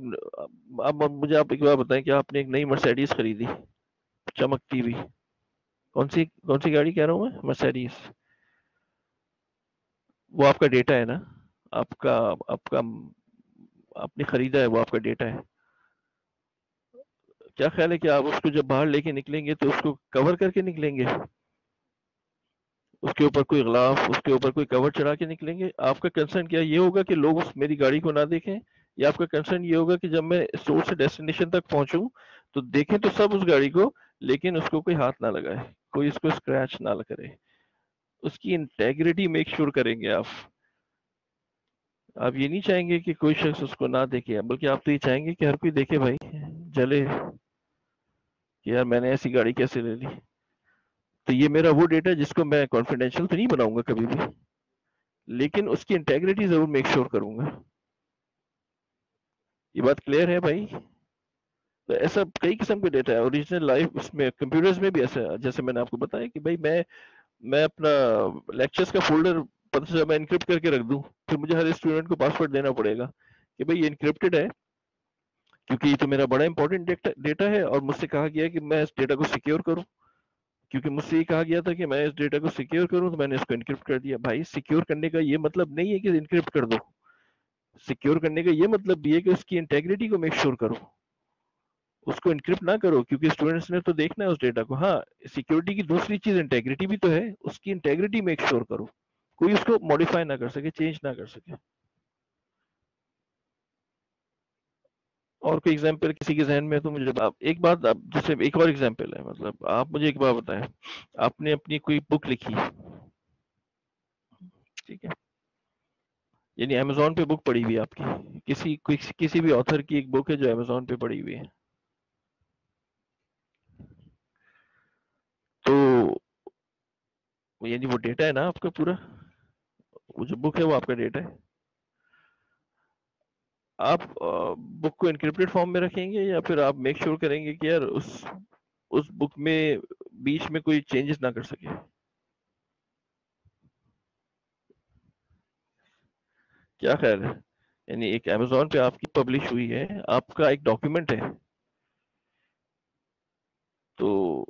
اب مجھے آپ ایک بار بتائیں کہ آپ نے ایک نئی مرسیڈیز خریدی چمکتی بھی، کون سی گاڑی کہہ رہا ہوں میں، مرسیڈیز. وہ آپ کا ڈیٹا ہے نا، آپ کا آپ نے خریدا ہے، وہ آپ کا ڈیٹا ہے. کیا خیال ہے کہ آپ اس کو جب باہر لے کے نکلیں گے تو اس کو کور کر کے نکلیں گے، اس کے اوپر کوئی غلاف، اس کے اوپر کوئی کور چڑھا کے نکلیں گے؟ آپ کا کنسرن کیا یہ ہوگا کہ لوگ اس میری گاڑی کو نہ دیکھیں، یا آپ کا کنسرن یہ ہوگا کہ جب میں اسٹور سے ڈیسٹینیشن تک پہنچوں تو دیکھیں تو سب اس گاڑی کو، لیکن اس کو کوئی ہاتھ نہ لگائے، کوئی اس کو اسکریچ نہ کرے، اس کی انٹیگریٹی میک شور کریں گے آپ. آپ یہ نہیں چاہیں گے کہ کوئی شخص اس کو نہ دیکھے، بلکہ آپ تو یہ چاہیں گے کہ ہر کوئی دیکھے بھائی، جلے کہ یار میں نے ایسی گاڑی کیسے لے لی. تو یہ میرا وہ ڈیٹا جس کو میں کانفیڈینشیل تو نہیں بناؤں گا کبھی بھی، لیکن اس کی انٹیگریٹی ضرور میک شور کروں گا. یہ بات کلیئر ہے بھائی؟ تو ایسا کئی قسم کے ڈیٹا ہے اوریجنل لائف، اس میں کمپیوٹرز میں بھی ایسا ہے. جیسے میں نے آپ کو بتایا کہ بھائی میں اپنا لیکچرز کا فولڈر پتہ چلا میں انکرپٹ کر کے رکھ دوں، پھر مجھے ہر اسٹوڈنٹ کو پاسورڈ دینا پڑے گا کہ بھائی یہ انکرپٹڈ ہے، کیونکہ یہ تو میرا بڑا امپورٹنٹ ڈیٹا ہے، اور مجھ سے کہا گیا ہے کہ میں اس ڈیٹا کو سیکیور کروں. کیونکہ مجھ سے یہ کہا گیا تھا کہ میں اس ڈیٹا کو سیکیور کروں، تو میں نے اس کو انکرپٹ کر دیا. بھائی سیکیور کرنے کا یہ مطلب نہیں ہے کہ انکرپٹ کر دو، سیکیور کرنے کا یہ مطلب بھی ہے کہ اس کی انٹیگریٹی کو میک شور کرو، اس کو انکرپٹ نہ کرو، کیونکہ اسٹوڈنٹس نے تو دیکھنا ہے اس ڈیٹا کو. ہاں سیکیورٹی کی دوسری چیز انٹیگریٹی بھی تو ہے، اس کی انٹیگریٹی میک شور کرو، کوئی اس کو ماڈیفائی نہ کر سکے، چینج نہ کر سکے. اور کوئی ایگزامپل کسی کے ذہن میں ہے تو مجھے آپ ایک بات، آپ جیسے ایک اور ایگزامپل ہے، مطلب آپ مجھے ایک بات بتائیں، آپ نے اپنی کوئی بک لکھی، ٹھیک ہے، یعنی امیزون پہ بک پڑی ہوئی ہے آپ کی، کسی بھی آتھر کی ایک بک ہے جو امیزون پہ پڑی ہوئی ہے، تو یعنی وہ ڈیٹا ہے نا آپ کا پورا، وہ جو بک ہے وہ آپ کا ڈیٹا ہے. آپ بک کو انکرپٹڈ فارم میں رکھیں گے، یا پھر آپ میک شور کریں گے کہ یار اس بک میں بیچ میں کوئی چینجز نہ کر سکے؟ کیا خیال ہے؟ یعنی ایک امیزون پہ آپ کی پبلش ہوئی ہے، آپ کا ایک ڈاکیومنٹ ہے، تو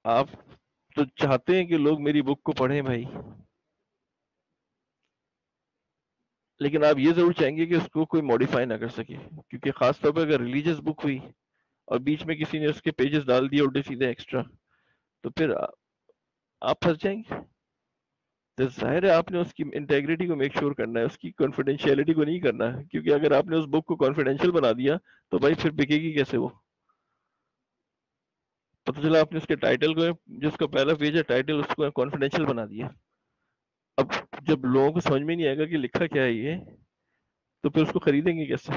آپ تو چاہتے ہیں کہ لوگ میری بک کو پڑھیں بھائی، لیکن آپ یہ ضرور چاہیں گے کہ اس کو کوئی ماڈیفائی نہ کر سکے. کیونکہ خاص طور پہ اگر ریلیجیس بک ہوئی اور بیچ میں کسی نے اس کے پیجز ڈال دیے الٹے سیدھے ایکسٹرا، تو پھر آپ پھنس جائیں گے. تو ظاہر ہے آپ نے اس کی انٹیگریٹی کو میک شور کرنا ہے، اس کی کانفیڈینشیلٹی کو نہیں کرنا ہے، کیونکہ اگر آپ نے اس بک کو کانفیڈینشیل بنا دیا تو بھائی پھر بکے گی کیسے وہ؟ پتہ چلا آپ نے اس کے ٹائٹل کو، جس کا پہلا پیج ہے ٹائٹل، اس کو کانفیڈینشیل بنا دیا. اب جب لوگوں کو سمجھ میں نہیں آئے گا کہ لکھا کیا ہے یہ، تو پھر اس کو خریدیں گے کیسے؟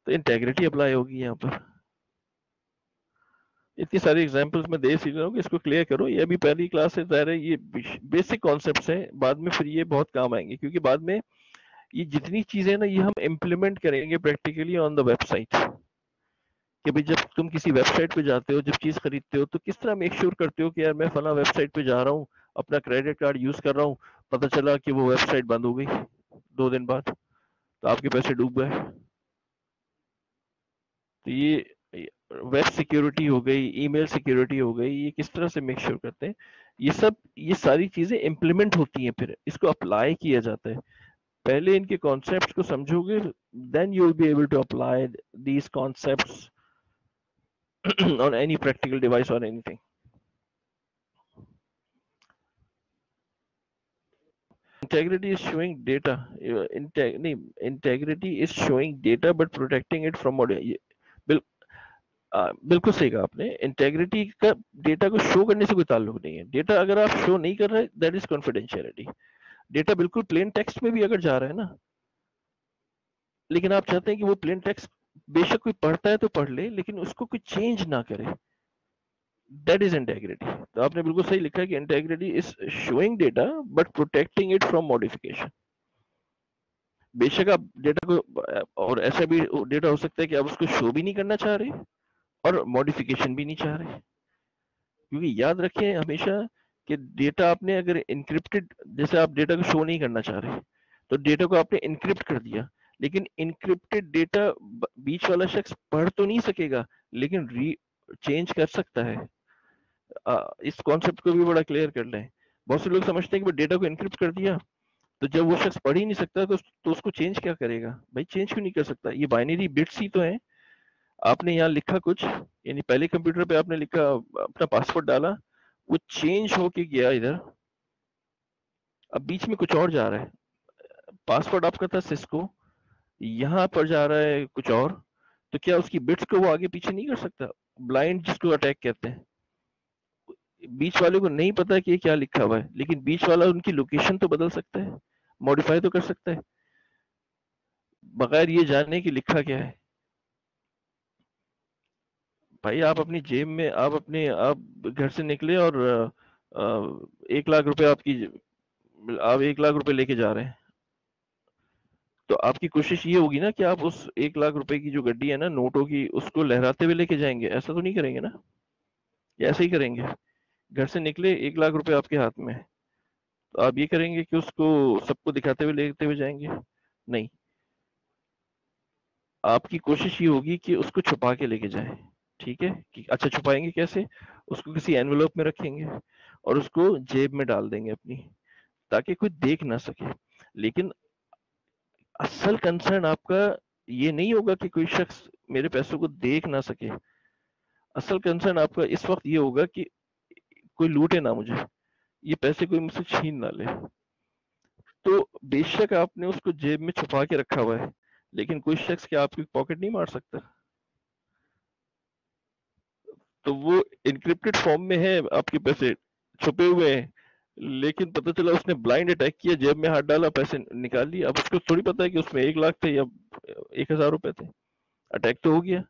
تو انٹیگریٹی اپلائی ہوگی یہاں پر. اتنی ساری ایگزامپلس میں دے سیکھ رہا ہوں کہ اس کو کلیئر کرو. یہ ابھی پہلی کلاس ہے، ظاہر ہے یہ بیسک کانسیپٹس ہیں، بعد میں پھر یہ بہت کام آئیں گے، کیونکہ بعد میں یہ جتنی چیزیں نا یہ ہم امپلیمنٹ کریں گے practically on the website. کہ بھائی جب تم کسی ویب سائٹ پہ جاتے ہو، جب چیز خریدتے ہو، تو کس طرح میک شور کرتے ہو کہ یار میں فلاں ویب سائٹ پہ جا رہا ہوں، اپنا کریڈٹ کارڈ یوز کر رہا ہوں، پتہ چلا کہ وہ ویب سائٹ بند ہو گئی 2 دن بعد، تو آپ کے پیسے ڈوب گئے. تو یہ ویب سیکیورٹی ہو گئی، ای میل سیکیورٹی ہو گئی، یہ کس طرح سے میک شور کرتے ہیں؟ یہ ساری چیزیں امپلیمنٹ ہوتی ہیں، پھر اس کو اپلائی کیا جاتا ہے. پہلے ان کے کانسیپٹس کو سمجھو گے، then you will be able to apply these concepts on any practical device or anything. Integrity is showing data. Integrity is showing data but protecting it from بالکل صحیح کہا آپ نے. انٹیگریٹی کا ڈیٹا کو شو کرنے سے کوئی تعلق نہیں ہے. ڈیٹا اگر آپ شو نہیں کر رہے دیٹ از کانفیڈینشیلٹی. ڈیٹا بالکل پلین ٹیکسٹ میں بھی اگر جا رہا ہے نا، لیکن آپ چاہتے ہیں کہ وہ پلین ٹیکسٹ بے شک کوئی پڑھتا ہے تو پڑھ لے، لیکن اس کو کوئی چینج نہ کرے، دیٹ از انٹیگریٹی. تو آپ نے بالکل صحیح لکھا ہے کہ integrity is شوئنگ data but protecting it from modification. بے شک آپ ڈیٹا کو، اور ایسا بھی ڈیٹا ہو سکتا ہے کہ آپ اس کو شو بھی نہیں کرنا چاہ رہے اور ماڈیفیکیشن بھی نہیں چاہ رہے. کیونکہ یاد رکھیں ہمیشہ کہ ڈیٹا آپ نے اگر انکرپٹڈ، جیسے آپ ڈیٹا کو شو نہیں کرنا چاہ رہے تو ڈیٹا کو آپ نے انکرپٹ کر دیا، لیکن انکرپٹڈ ڈیٹا بیچ والا شخص پڑھ تو نہیں سکے گا لیکن چینج کر سکتا ہے. اس کانسیپٹ کو بھی بڑا کلیئر کر لیں. بہت سے لوگ سمجھتے ہیں کہ ڈیٹا کو انکرپٹ کر دیا تو جب وہ شخص پڑھ ہی نہیں سکتا تو اس کو چینج کیا کرے گا؟ بھائی چینج کیوں نہیں کر سکتا؟ یہ بائنری بٹس ہی تو ہیں. آپ نے یہاں لکھا کچھ، یعنی پہلے کمپیوٹر پہ آپ نے لکھا اپنا پاسورڈ ڈالا، وہ چینج ہو کے گیا ادھر، اب بیچ میں کچھ اور جا رہا ہے. پاسورڈ آپ کا تھا سسکو، یہاں پر جا رہا ہے کچھ اور، تو کیا اس کی بٹس کو وہ آگے پیچھے نہیں کر سکتا؟ بلائنڈ جس کو اٹیک کہتے ہیں. بیچ والے کو نہیں پتا کہ یہ کیا لکھا ہوا ہے، لیکن بیچ والا ان کی لوکیشن تو بدل سکتا ہے، ماڈیفائی تو کر سکتا ہے بغیر یہ جاننے کہ لکھا کیا ہے. بھائی آپ اپنی جیب میں آپ گھر سے نکلے اور 1 لاکھ روپے آپ 1 لاکھ روپے لے کے جا رہے ہیں، تو آپ کی کوشش یہ ہوگی نا کہ آپ اس 1 لاکھ روپے کی جو گڈی ہے نا نوٹوں کی، اس کو لہراتے ہوئے لے کے جائیں گے. ایسا تو نہیں کریں گے نا، یا ایسے ہی کریں گے؟ گھر سے نکلے 1 لاکھ روپے آپ کے ہاتھ میں، تو آپ یہ کریں گے کہ اس کو سب کو دکھاتے ہوئے لیتے ہوئے جائیں گے؟ نہیں، آپ کی کوشش یہ ہوگی کہ اس کو چھپا کے لے کے جائیں. ٹھیک ہے، اچھا چھپائیں گے کیسے؟ اس کو کسی اینولوپ میں رکھیں گے اور اس کو جیب میں ڈال دیں گے اپنی، تاکہ کوئی دیکھ نہ سکے. لیکن اصل کنسرن آپ کا یہ نہیں ہوگا کہ کوئی شخص میرے پیسوں کو دیکھ نہ سکے. اصل کنسرن آپ کا اس وقت یہ ہوگا کہ کوئی لوٹے نہ مجھے، یہ پیسے کوئی مجھ سے چھین نہ لے. تو بے شک آپ نے اس کو جیب میں چھپا کے رکھا ہوا ہے، لیکن کوئی شخص کیا آپ کی پاکٹ نہیں مار سکتا؟ تو وہ انکرپٹڈ فارم میں ہے، آپ کے پیسے چھپے ہوئے ہیں، لیکن پتہ چلا اس نے بلائنڈ اٹیک کیا، جیب میں ہاتھ ڈالا، پیسے نکال لیے. اب اس کو تھوڑی پتا ہے کہ اس میں 1 لاکھ تھے یا 1,000 روپے تھے. اٹیک تو ہو گیا،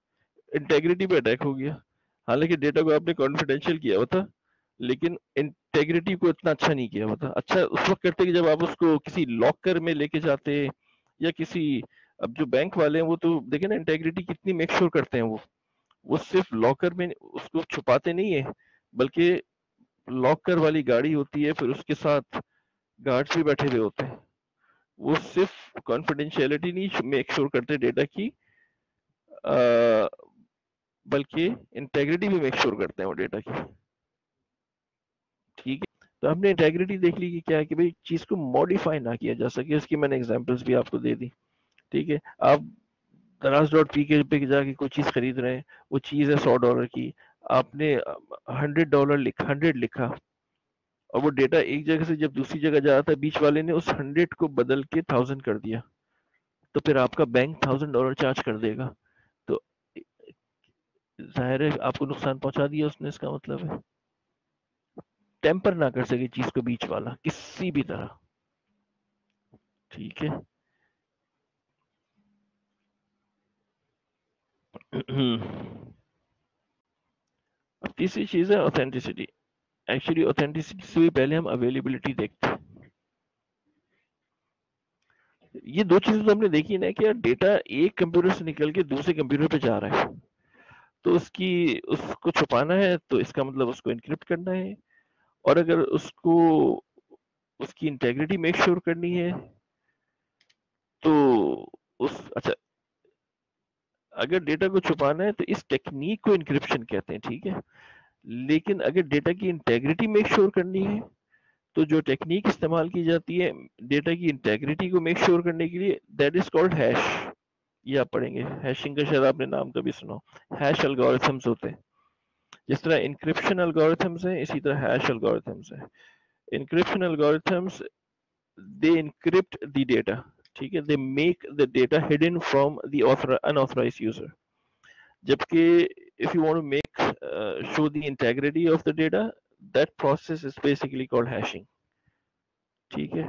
انٹیگریٹی پہ اٹیک ہو گیا. حالانکہ ڈیٹا کو آپ نے کانفیڈینشیل کیا ہوا تھا، لیکن انٹیگریٹی کو اتنا اچھا نہیں کیا ہوا تھا. اچھا اس وقت کرتے کہ جب آپ اس کو کسی لاکر میں لے کے جاتے، یا کسی، اب جو بینک والے ہیں وہ تو دیکھیں نا انٹیگریٹی کتنی میک شور کرتے ہیں. وہ صرف لاکر میں اس کو چھپاتے نہیں ہیں، بلکہ لاکر والی گاڑی ہوتی ہے، پھر اس کے ساتھ گارڈز بھی بیٹھے ہوئے ہوتے ہیں. وہ صرف کانفیڈینشیلٹی نہیں میک شور کرتے ڈیٹا کی، بلکہ انٹیگریٹی بھی میک شور کرتے ہیں وہ ڈیٹا کی. ٹھیک ہے، تو ہم نے انٹیگریٹی دیکھ لی کہ کیا ہے کہ بھئی چیز کو ماڈیفائی نہ کیا جا سکے. اس کی میں نے ایگزامپلس بھی آپ کو دے دی. ٹھیک ہے، آپ دراز ڈاٹ پی کے پہ جا کے کوئی چیز خرید رہے ہیں، وہ چیز ہے $100 کی، آپ نے $100 لکھا، اور وہ ڈیٹا ایک جگہ سے جب دوسری جگہ جا رہا تھا، بیچ والے نے اس 100 کو بدل کے 1000 کر دیا، تو پھر آپ کا بینک $1000 چارج کر دے گا. تو ظاہر ہے آپ کو نقصان پہنچا دیا اس نے. اس کا مطلب ہے ٹیمپر نہ کر سکے چیز کو بیچ والا کسی بھی طرح. ٹھیک ہے. اب تیسری چیز ہے اوتھینٹسٹی. ایکچولی اوتھینٹسٹی سے بھی پہلے ہم اویلیبلٹی دیکھتے ہیں. یہ دو چیزیں تو ہم نے دیکھی نا کہ ڈیٹا ایک کمپیوٹر سے نکل کے دوسرے کمپیوٹر پہ جا رہا ہے، تو اس کو چھپانا ہے تو اس کا مطلب اس کو انکرپٹ کرنا ہے. اور اگر اس کی انٹیگریٹی میک شور کرنی ہے تو اچھا، اگر ڈیٹا کو چھپانا ہے تو اس ٹیکنیک کو انکرپشن کہتے ہیں. ٹھیک ہے، لیکن اگر ڈیٹا کی انٹیگریٹی میک شور کرنی ہے تو جو ٹیکنیک استعمال کی جاتی ہے ڈیٹا کی انٹیگریٹی کو میک شور کرنے کے لیے، دیٹ از کالڈ ہیش. یہ آپ پڑھیں گے، ہیشنگ کا شاید آپ نے نام کبھی سنا. ہیش الگورتھمز ہوتے ہیں. جس طرح انکرپشن الگورتھمز ہیں، اسی طرح ہیش الگورتھمز ہیں. Encryption algorithms they encrypt the data. ٹھیک ہے، they make the data hidden from the unauthorized user. جبکہ if you want to make show the integrity of the data, that process is basically called hashing. ٹھیک ہے،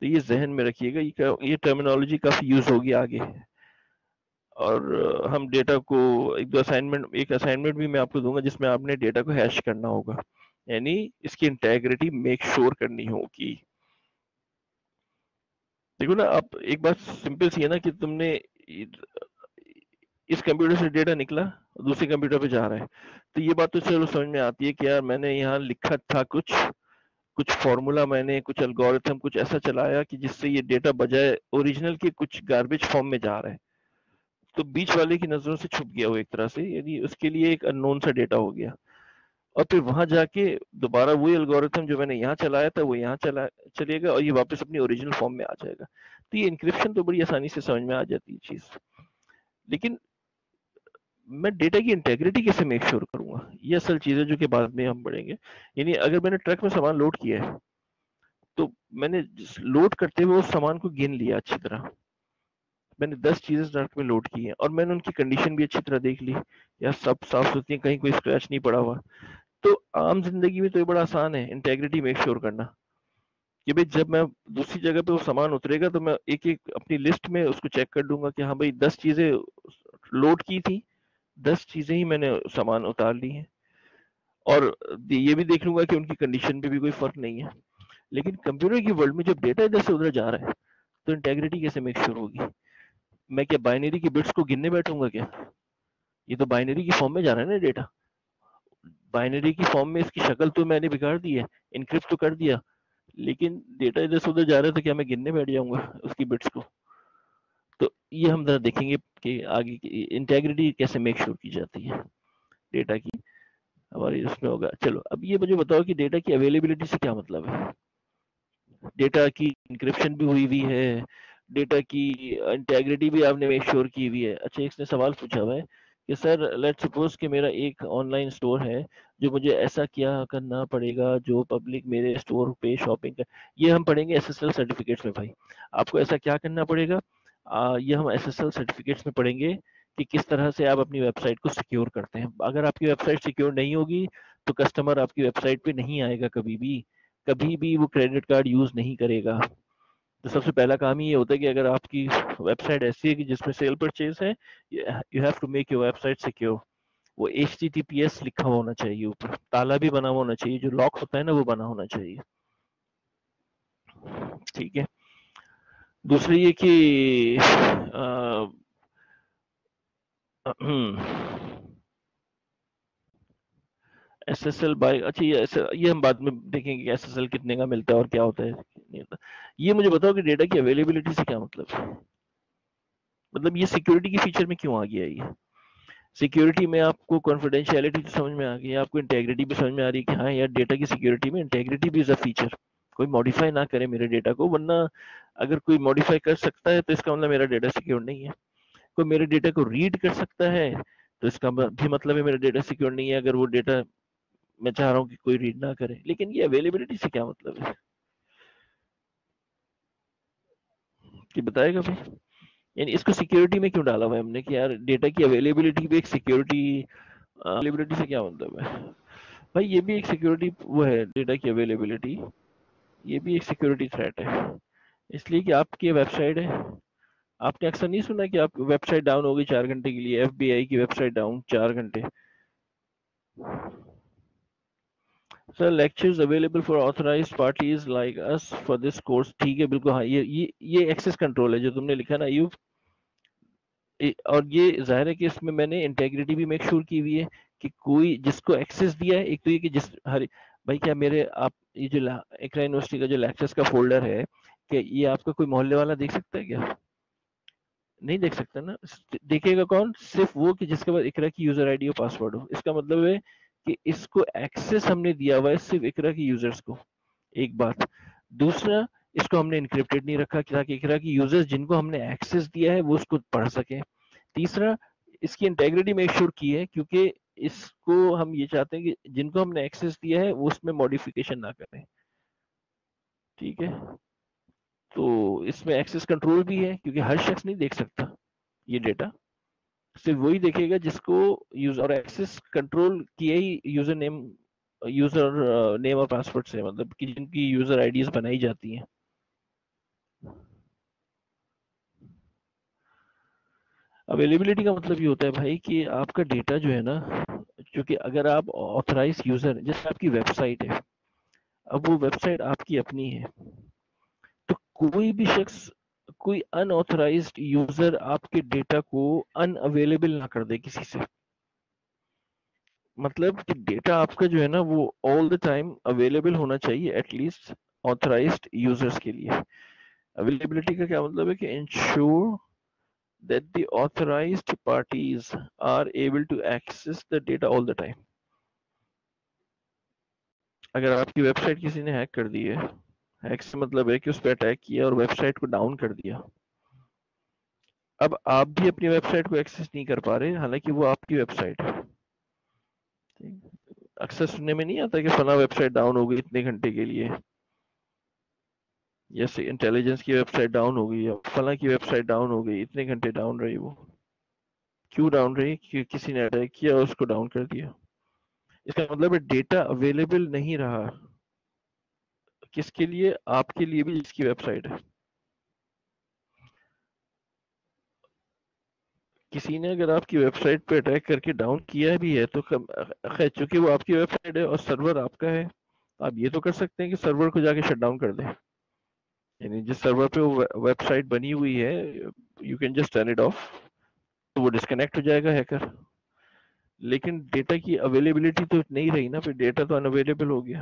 تو یہ ذہن میں رکھیے گا، یہ ٹرمینالوجی کافی یوز ہوگی آگے. اور ہم ڈیٹا کو ایک اسائنمنٹ بھی میں آپ کو دوں گا جس میں آپ نے ڈیٹا کو ہیش کرنا ہوگا، یعنی اس کی انٹیگریٹی میک شور کرنی ہوگی. دیکھو نا، آپ ایک بات سمپل سی ہے نا کہ تم نے اس کمپیوٹر سے ڈیٹا نکلا دوسرے کمپیوٹر پہ جا رہا ہے، تو یہ بات تو چلو سمجھ میں آتی ہے کہ یار میں نے یہاں لکھا تھا کچھ کچھ فارمولا میں نے کچھ الگورتھم کچھ ایسا چلایا کہ جس سے یہ ڈیٹا بجائے اوریجنل کے کچھ گاربیج فارم میں جا رہا ہے، تو بیچ والے کی نظروں سے چھپ گیا وہ ایک طرح سے، یعنی اس کے لیے ایک ان نون سا ڈیٹا ہو گیا، اور پھر وہاں جا کے دوبارہ وہی الگورتھم جو میں نے یہاں چلایا تھا وہ یہاں چلے گا، اور یہ واپس اپنی اوریجنل فارم میں آ جائے گا. تو یہ انکرپشن تو بڑی آسانی سے سمجھ میں آ جاتی ہے چیز، لیکن میں ڈیٹا کی انٹیگریٹی کیسے میک شور کروں گا، یہ اصل چیز ہے جو کہ بعد میں ہم پڑھیں گے. یعنی اگر میں نے ٹرک میں سامان لوڈ کیا ہے، تو میں نے لوڈ کرتے ہوئے اس سامان کو گن لیا اچھی طرح، میں نے 10 چیزیں ٹرک میں لوڈ کی ہیں اور میں نے ان کی کنڈیشن بھی اچھی طرح دیکھ لی، یا سب صاف ستھری ہیں، کہیں کوئی اسکریچ نہیں پڑا ہوا. تو عام زندگی میں تو یہ بڑا آسان ہے انٹیگریٹی میک شور کرنا، کہ بھئی جب میں دوسری جگہ پہ وہ سامان اترے گا تو میں ایک ایک اپنی لسٹ میں اس کو چیک کر لوں گا کہ ہاں بھئی 10 چیزیں لوڈ کی تھی، 10 چیزیں ہی میں نے سامان اتار لی ہیں، اور یہ بھی دیکھ لوں گا کہ ان کی کنڈیشن پہ بھی کوئی فرق نہیں ہے. لیکن کمپیوٹر کی ورلڈ میں جب ڈیٹا ادھر سے ادھر جا رہا ہے تو انٹیگریٹی کیسے میک شور ہوگی؟ میں کیا بائنری کی بٹس کو گننے بیٹھوں گا کیا؟ یہ تو بائنری کی فارم میں جا رہا ہے نا ڈیٹا، بائنری کی فارم میں اس کی شکل تو میں نے بگاڑ دی ہے، انکرپٹ تو کر دیا، لیکن ڈیٹا ادھر سے ادھر جا رہا ہے تو کیا میں گننے بیٹھ جاؤں گا اس کی بٹس کو؟ تو یہ ہم ذرا دیکھیں گے کہ آگے کی انٹیگریٹی کیسے میک شور کی جاتی ہے ڈیٹا کی، ہماری اس میں ہوگا. چلو اب یہ مجھے بتاؤ کہ ڈیٹا کی اویلیبلٹی سے کیا مطلب ہے؟ ڈیٹا کی انکرپشن بھی ہوئی ہوئی ہے، ڈیٹا کی انٹیگریٹی بھی آپ نے میک شور کی ہوئی ہے. اچھا ایک نے سوال پوچھا ہوا ہے کہ سر لیٹ سپوز کہ میرا ایک آن لائن اسٹور ہے، جو مجھے ایسا کیا کرنا پڑے گا جو پبلک میرے اسٹور پہ شاپنگ کر. یہ ہم پڑھیں گے ایس ایس ایل سرٹیفکیٹس میں. بھائی آپ کو ایسا کیا کرنا پڑے گا، یہ ہم ایس ایس ایل سرٹیفکیٹس میں پڑھیں گے کہ کس طرح سے آپ اپنی ویب سائٹ کو سیکیور کرتے ہیں. اگر آپ کی ویب سائٹ سیکیور نہیں ہوگی تو کسٹمر آپ کی ویب سائٹ پہ نہیں آئے گا، کبھی بھی وہ کریڈٹ کارڈ یوز نہیں کرے گا. تو سب سے پہلا کام ہی یہ ہوتا ہے کہ اگر آپ کی ویب سائٹ ایسی ہے کہ جس میں سیل پرچیز ہے، you have to make your website secure. وہ H T T P S لکھا ہونا چاہیے، اوپر تالا بھی بنا ہونا چاہیے، جو لاک ہوتا ہے نا وہ بنا ہونا چاہیے. ٹھیک ہے. دوسری یہ کہ ایس ایس ایل بائی، اچھا یہ ہم بعد میں دیکھیں گے کہ ایس ایس ایل کتنے کا ملتا ہے اور کیا ہوتا ہے نہیں ہوتا. یہ مجھے بتاؤ کہ ڈیٹا کی اویلیبلٹی سے کیا مطلب ہے؟ مطلب یہ سیکیورٹی کی فیچر میں کیوں آ گیا؟ یہ سیکیورٹی میں آپ کو کانفیڈینشیلٹی تو سمجھ میں آ گئی، آپ کو انٹیگریٹی بھی سمجھ میں آ رہی ہے کہ ہاں یار ڈیٹا کی سیکیورٹی میں انٹیگریٹی بھی از اے فیچر. کوئی ماڈیفائی نہ کرے میرے ڈیٹا کو، ورنہ اگر کوئی ماڈیفائی کر سکتا ہے تو اس کا مطلب میرا ڈیٹا سیکیور نہیں ہے. کوئی میرے ڈیٹا کو ریڈ کر سکتا ہے تو اس کا بھی مطلب ہے میرا ڈیٹا سیکیور نہیں ہے، اگر وہ ڈیٹا میں چاہ رہا ہوں کہ کوئی ریڈ نہ کرے. لیکن یہ اویلیبلٹی سے کیا مطلب ہے کہ بتائے گا بھائی؟ یعنی اس کو سیکیورٹی میں کیوں ڈالا ہوا ہے ہم نے کہ یار ڈیٹا کی اویلیبلٹی بھی ایک سیکیورٹی، اویلیبلٹی سے کیا مطلب ہے بھائی؟ یہ بھی ایک سیکیورٹی وہ ہے، ڈیٹا کی اویلیبلٹی یہ بھی ایک سیکیورٹی تھریٹ ہے. اس لیے کہ آپ کی ویب سائٹ ہے، آپ نے اکثر نہیں سنا کہ آپ ویب سائٹ ڈاؤن ہو گئی 4 گھنٹے کے لیے، ایف بی آئی کی ویب سائٹ ڈاؤن 4 گھنٹے. Sir lectures available for authorised parties like us for this course. ٹھیک ہے بالکل، ہاں یہ ایکسس کنٹرول ہے جو تم نے لکھا نا ایوب. اور یہ ظاہر ہے کہ اس میں نے انٹیگریٹی بھی میک شور کی ہوئی ہے کہ کوئی جس کو ایکسس دیا ہے. ایک تو یہ کہ جس ہر بھائی کیا میرے آپ یہ جو اقرا یونیورسٹی کا جو لیکچرز کا فولڈر ہے، کہ یہ آپ کا کوئی محلے والا دیکھ سکتا ہے کیا؟ نہیں دیکھ سکتا نا. دیکھے گا کون؟ صرف وہ کہ جس کے بعد اقرا کی یوزر آئی ڈی اور پاسورڈ ہو. اس کا مطلب ہے کہ اس کو ایکسس ہم نے دیا ہوا ہے صرف اقرا کی یوزرز کو. ایک بات. دوسرا، اس کو ہم نے انکرپٹڈ نہیں رکھا تاکہ اقرا کی یوزرز جن کو ہم نے ایکسس دیا ہے وہ اس کو پڑھ سکیں. تیسرا، اس کی انٹیگریٹی میک شور کی ہے کیونکہ اس کو ہم یہ چاہتے ہیں کہ جن کو ہم نے ایکسس دیا ہے وہ اس میں ماڈیفیکیشن نہ کریں. ٹھیک ہے. تو اس میں ایکسس کنٹرول بھی ہے کیونکہ ہر شخص نہیں دیکھ سکتا یہ ڈیٹا، صرف وہی دیکھے گا جس کو یوزر، اور ایکسس کنٹرول کیا ہی یوزر نیم اور پاسورڈ سے، مطلب کہ جن کی یوزر آئی ڈیز بنائی جاتی ہیں. اویلیبلٹی کا مطلب یہ ہوتا ہے بھائی کہ آپ کا ڈیٹا جو ہے نا، چونکہ اگر آپ آتھرائز یوزر، جیسے آپ کی ویب سائٹ ہے، اب وہ ویب سائٹ آپ کی اپنی ہے، تو کوئی بھی شخص، کوئی ان آتھرائزڈ یوزر آپ کے ڈیٹا کو ان اویلیبل نہ کر دے کسی سے. مطلب کہ ڈیٹا آپ کا جو ہے نا وہ آل دا ٹائم اویلیبل ہونا چاہیے ایٹ لیسٹ آتھرائزڈ یوزرس کے لیے. اویلیبلٹی کا کیا مطلب ہے کہ ensure that the authorized parties are able to access the data all the time. اگر آپ کی ویب سائٹ کسی نے ہیک کر دی ہے, ہیک سے مطلب ہے کہ اس پہ اٹیک کیا اور ویب سائٹ کو ڈاؤن کر دیا, اب آپ بھی اپنی ویب سائٹ کو ایکسس نہیں کر پا رہے حالانکہ وہ آپ کی ویب سائٹ ہے. اکثر سننے میں نہیں آتا کہ فلاں ویب سائٹ ڈاؤن ہو گئی اتنے گھنٹے کے لیے, جیسے انٹیلیجنس کی ویب سائٹ ڈاؤن ہو گئی یا فلاں کی ویب سائٹ ڈاؤن ہو گئی, اتنے گھنٹے ڈاؤن رہی, وہ کیوں ڈاؤن رہی؟ کہ کسی نے اٹیک کیا اور اس کو ڈاؤن کر دیا. اس کا مطلب ہے ڈیٹا اویلیبل نہیں رہا. کس کے لیے؟ آپ کے لیے بھی جس کی ویب سائٹ ہے. کسی نے اگر آپ کی ویب سائٹ پہ اٹیک کر کے ڈاؤن کیا بھی ہے تو خیر چونکہ وہ آپ کی ویب سائٹ ہے اور سرور آپ کا ہے, آپ یہ تو کر سکتے ہیں کہ سرور کو جا کے شٹ ڈاؤن کر دیں. یعنی جس سرور پہ وہ ویب سائٹ بنی ہوئی ہے you can just turn it of, تو وہ ڈسکنیکٹ ہو جائے گا ہیکر. لیکن ڈیٹا کی اویلیبلٹی تو نہیں رہی نا, پھر ڈیٹا تو ان اویلیبل ہو گیا.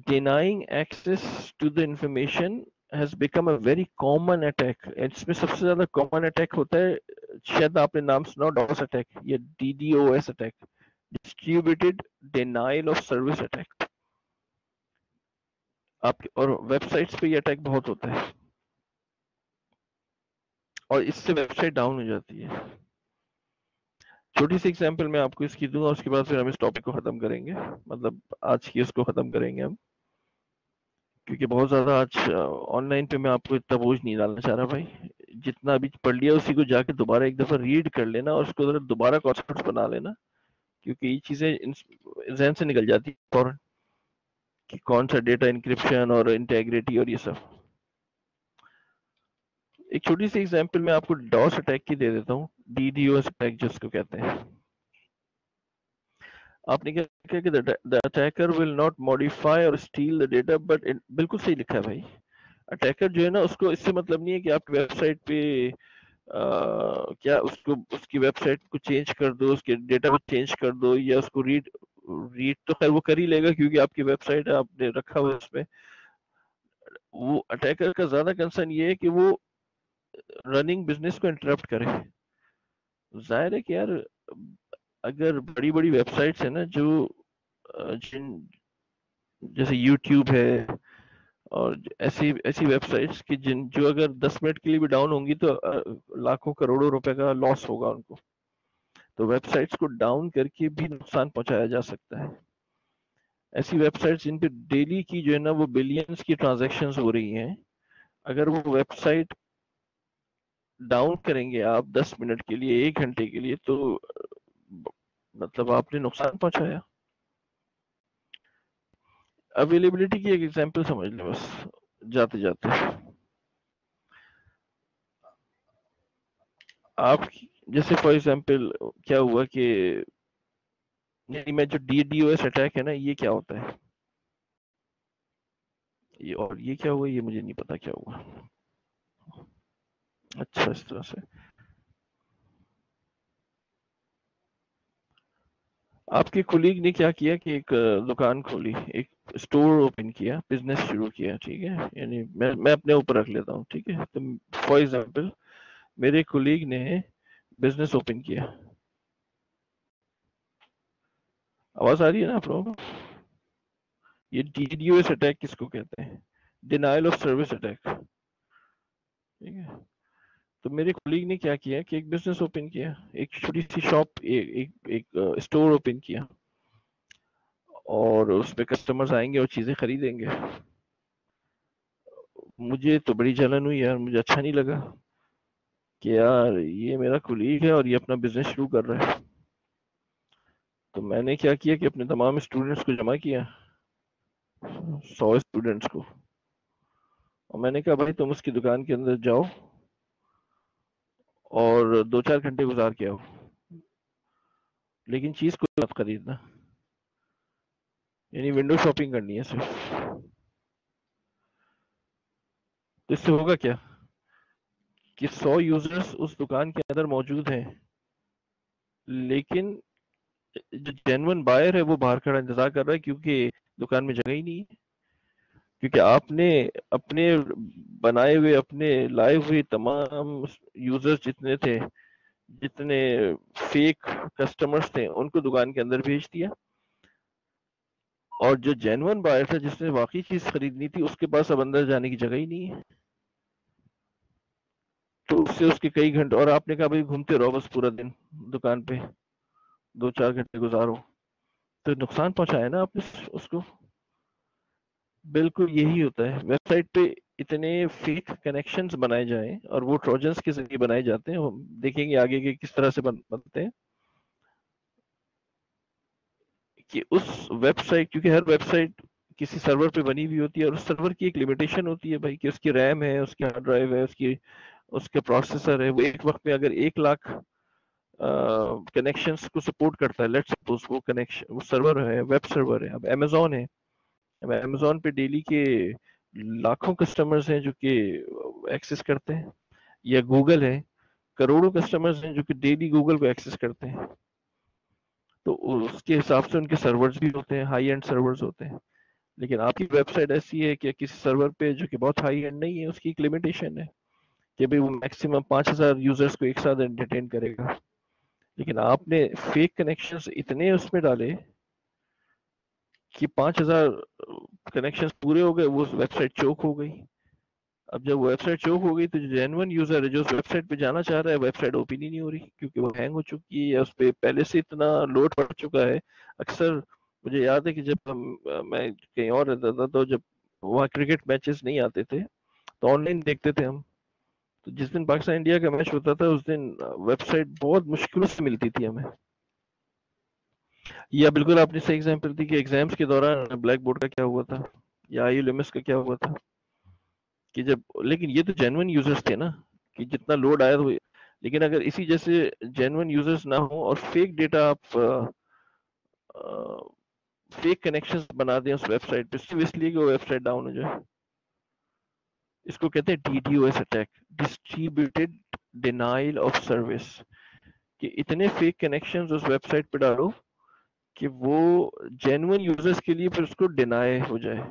Denying access to the information has become a very common attack. اس میں سب سے زیادہ common attack ہوتا ہے, شاید آپ نے نام سنا, DOS attack یا DDoS attack, Distributed Denial of Service attack. آپ اور ویب سائٹس پہ یہ اٹیک بہت ہوتا ہے اور اس سے ویب سائٹ ڈاؤن ہو جاتی ہے. چھوٹی سی ایگزامپل میں آپ کو اس کی دوں اور اس کے بعد پھر ہم اس ٹاپک کو ختم کریں گے, مطلب آج کی اس کو ختم کریں گے ہم, کیونکہ بہت زیادہ آج آن لائن پہ میں آپ کو اتنا بوجھ نہیں ڈالنا چاہ رہا بھائی. جتنا ابھی پڑھ لیا اسی کو جا کے دوبارہ ایک دفعہ ریڈ کر لینا اور اس کو ذرا دوبارہ کانسیپٹس بنا لینا, کیونکہ یہ چیزیں ذہن سے نکل جاتی ہیں فوراً کہ کون سا ڈیٹا انکرپشن اور انٹیگریٹی اور یہ سب. ایک چھوٹی سی ایگزامپل میں آپ کو ڈاس اٹیک کی دے دیتا ہوں, D D O S attack جس کو کہتے ہیں. آپ نے کیا کہا کہ the attacker will not modify or steal the data, but بالکل صحیح لکھا ہے بھائی. اٹیکر جو ہے نا اس کو اس سے مطلب نہیں ہے کہ آپ کی ویب سائٹ پہ کیا اس کی ویب سائٹ کو چینج کر دو, اس کے ڈیٹا کو چینج کر دو, یا اس کو ریڈ تو خیر وہ کر ہی لے گا کیونکہ آپ کی ویب سائٹ ہے, آپ نے رکھا ہوا اس پہ. وہ اٹیکر کا زیادہ کنسرن یہ ہے کہ وہ رننگ بزنس کو انٹرپٹ کرے. ظاہر ہے کہ یار اگر بڑی بڑی ویب سائٹس ہیں نا جو جن جیسے یوٹیوب ہے اور ایسی ویب سائٹس کی جو اگر 10 منٹ کے لیے بھی ڈاؤن ہوں گی تو لاکھوں کروڑوں روپے کا لاس ہوگا ان کو, تو ویب سائٹس کو ڈاؤن کر کے بھی نقصان پہنچایا جا سکتا ہے. ایسی ویب سائٹس جن پہ ڈیلی کی جو ہے نا وہ بلینز کی ٹرانزیکشنز ہو رہی ہیں, اگر وہ ویب سائٹ ڈاؤن کریں گے آپ 10 منٹ کے لیے, 1 گھنٹے کے لیے, تو مطلب آپ نے نقصان پہنچایا. اویلیبلٹی کی ایک ایگزامپل سمجھ لیں بس جاتے جاتے. آپ جیسے فار ایگزامپل کیا ہوا کہ یعنی میں جو D D O S attack ہے نا یہ کیا ہوتا ہے, اور یہ کیا ہوا یہ مجھے نہیں پتا کیا ہوا. اچھا اس طرح سے آپ کے کولیگ نے کیا کیا کہ ایک دکان کھولی, ایک اسٹور اوپن کیا, بزنس شروع کیا, ٹھیک ہے, یعنی میں اپنے اوپر رکھ لیتا ہوں, ٹھیک ہے. تو فار ایگزامپل میرے کولیگ نے بزنس اوپن کیا. آواز آ رہی ہے نا آپ لوگوں کو؟ یہ D D O S attack کس کو کہتے ہیں؟ ڈینائل آف سروس اٹیک, ٹھیک ہے. تو میرے کولیگ نے کیا کیا کہ ایک بزنس اوپن کیا, ایک چھوٹی سی شاپ, ایک اسٹور اوپن کیا, اور اس پہ کسٹمرز آئیں گے اور چیزیں خریدیں گے. مجھے تو بڑی جلن ہوئی یار, مجھے اچھا نہیں لگا کہ یار یہ میرا کولیگ ہے اور یہ اپنا بزنس شروع کر رہا ہے. تو میں نے کیا کیا کہ اپنے تمام اسٹوڈنٹس کو جمع کیا, 100 اسٹوڈنٹس کو, اور میں نے کہا بھائی تم اس کی دکان کے اندر جاؤ اور 2-4 گھنٹے گزار کے آؤ, لیکن چیز کو مت خریدنا, یعنی ونڈو شاپنگ کرنی ہے صرف. تو اس سے ہوگا کیا کہ 100 یوزرز اس دکان کے اندر موجود ہیں, لیکن جو جینون بائر ہے وہ باہر کھڑا انتظار کر رہا ہے کیونکہ دکان میں جگہ ہی نہیں ہے، کیونکہ آپ نے اپنے بنائے ہوئے اپنے لائے ہوئے تمام یوزرز جتنے تھے، جتنے فیک کسٹمرز تھے، ان کو دکان کے اندر بھیج دیا، اور جو جینون بائر تھا جس نے واقعی چیز خریدنی تھی اس کے پاس اب اندر جانے کی جگہ ہی نہیں ہے، تو اس سے اس کے کئی گھنٹے، اور آپ نے کہا بھائی گھومتے رہو بس پورا دن دکان پہ، 2-4 گھنٹے گزارو، تو نقصان پہنچایا نا آپ نے اس کو. بالکل یہی ہوتا ہے ویب سائٹ پہ، اتنے فیک کنیکشنز بنائے جائیں اور وہ ٹروجنز کے ذریعے بنائے جاتے ہیں، ہم دیکھیں گے آگے کہ کس طرح سے بنتے ہیں کہ اس ویب سائٹ، کیونکہ ہر ویب سائٹ کسی سرور پہ بنی ہوئی ہوتی ہے اور اس سرور کی ایک لمیٹیشن ہوتی ہے بھائی کہ اس کی ریم ہے، اس کی ہارڈ ڈرائیو ہے، اس کے پروسیسر ہے، وہ ایک وقت میں اگر 1 لاکھ کنیکشنز کو سپورٹ کرتا ہے، لیٹ سپوز وہ کنیکشن وہ سرور ہے، ویب سرور ہے، اب امیزون ہے، اب امیزون پہ ڈیلی کے لاکھوں کسٹمرز ہیں جو کہ ایکسس کرتے ہیں، یا گوگل ہے، کروڑوں کسٹمرز ہیں جو کہ ڈیلی گوگل کو ایکسس کرتے ہیں، تو اس کے حساب سے ان کے سرورز بھی ہوتے ہیں، ہائی اینڈ سرورز ہوتے ہیں. لیکن آپ کی ویب سائٹ ایسی ہے کہ کسی سرور پہ جو کہ بہت ہائی اینڈ نہیں ہے، اس کی ایک لمیٹیشن ہے کہ بھئی وہ میکسیمم 5,000 یوزرز کو ایک ساتھ انٹرٹین کرے گا. لیکن آپ نے فیک کنیکشنز اتنے اس میں ڈالے کہ 5,000 کنیکشنز پورے ہو گئے، وہ ویب سائٹ چوک ہو گئی. اب جب ویب سائٹ چوک ہو گئی تو جو جینون یوزر ہے جو اس ویب سائٹ پہ جانا چاہ رہا ہے، ویب سائٹ اوپن ہی نہیں ہو رہی کیونکہ وہ ہینگ ہو چکی ہے یا اس پہ پہلے سے اتنا لوڈ پڑ چکا ہے. اکثر مجھے یاد ہے کہ جب میں کہیں اور رہتا تھا تو جب وہاں کرکٹ میچز نہیں آتے تھے تو آن لائن دیکھتے تھے ہم، تو جس دن پاکستان انڈیا کا میچ ہوتا تھا اس دن ویب سائٹ بہت مشکل سے ملتی تھی ہمیں. یا بالکل آپ نے صحیح ایگزامپل دی کہ ایگزامس کے دوران بلیک بورڈ کا کیا ہوا تھا یا آئی ایل ایم ایس کا کیا ہوا تھا کہ جب، لیکن یہ تو جینون یوزرز تھے نا کہ جتنا لوڈ آیا تو، لیکن اگر اسی جیسے جینون یوزرز نہ ہوں اور فیک ڈیٹا آپ فیک کنیکشنز بنا دیں اس ویب سائٹ پہ صرف اس لیے کہ وہ ویب سائٹ ڈاؤن ہو جائے، اس کو کہتے ہیں D D O S attack, distributed denial of service, کہ اتنے فیک کنیکشنز اس ویب سائٹ پہ ڈالو کہ وہ جینون یوزرز کے لیے پھر اس کو ڈینائی ہو جائے.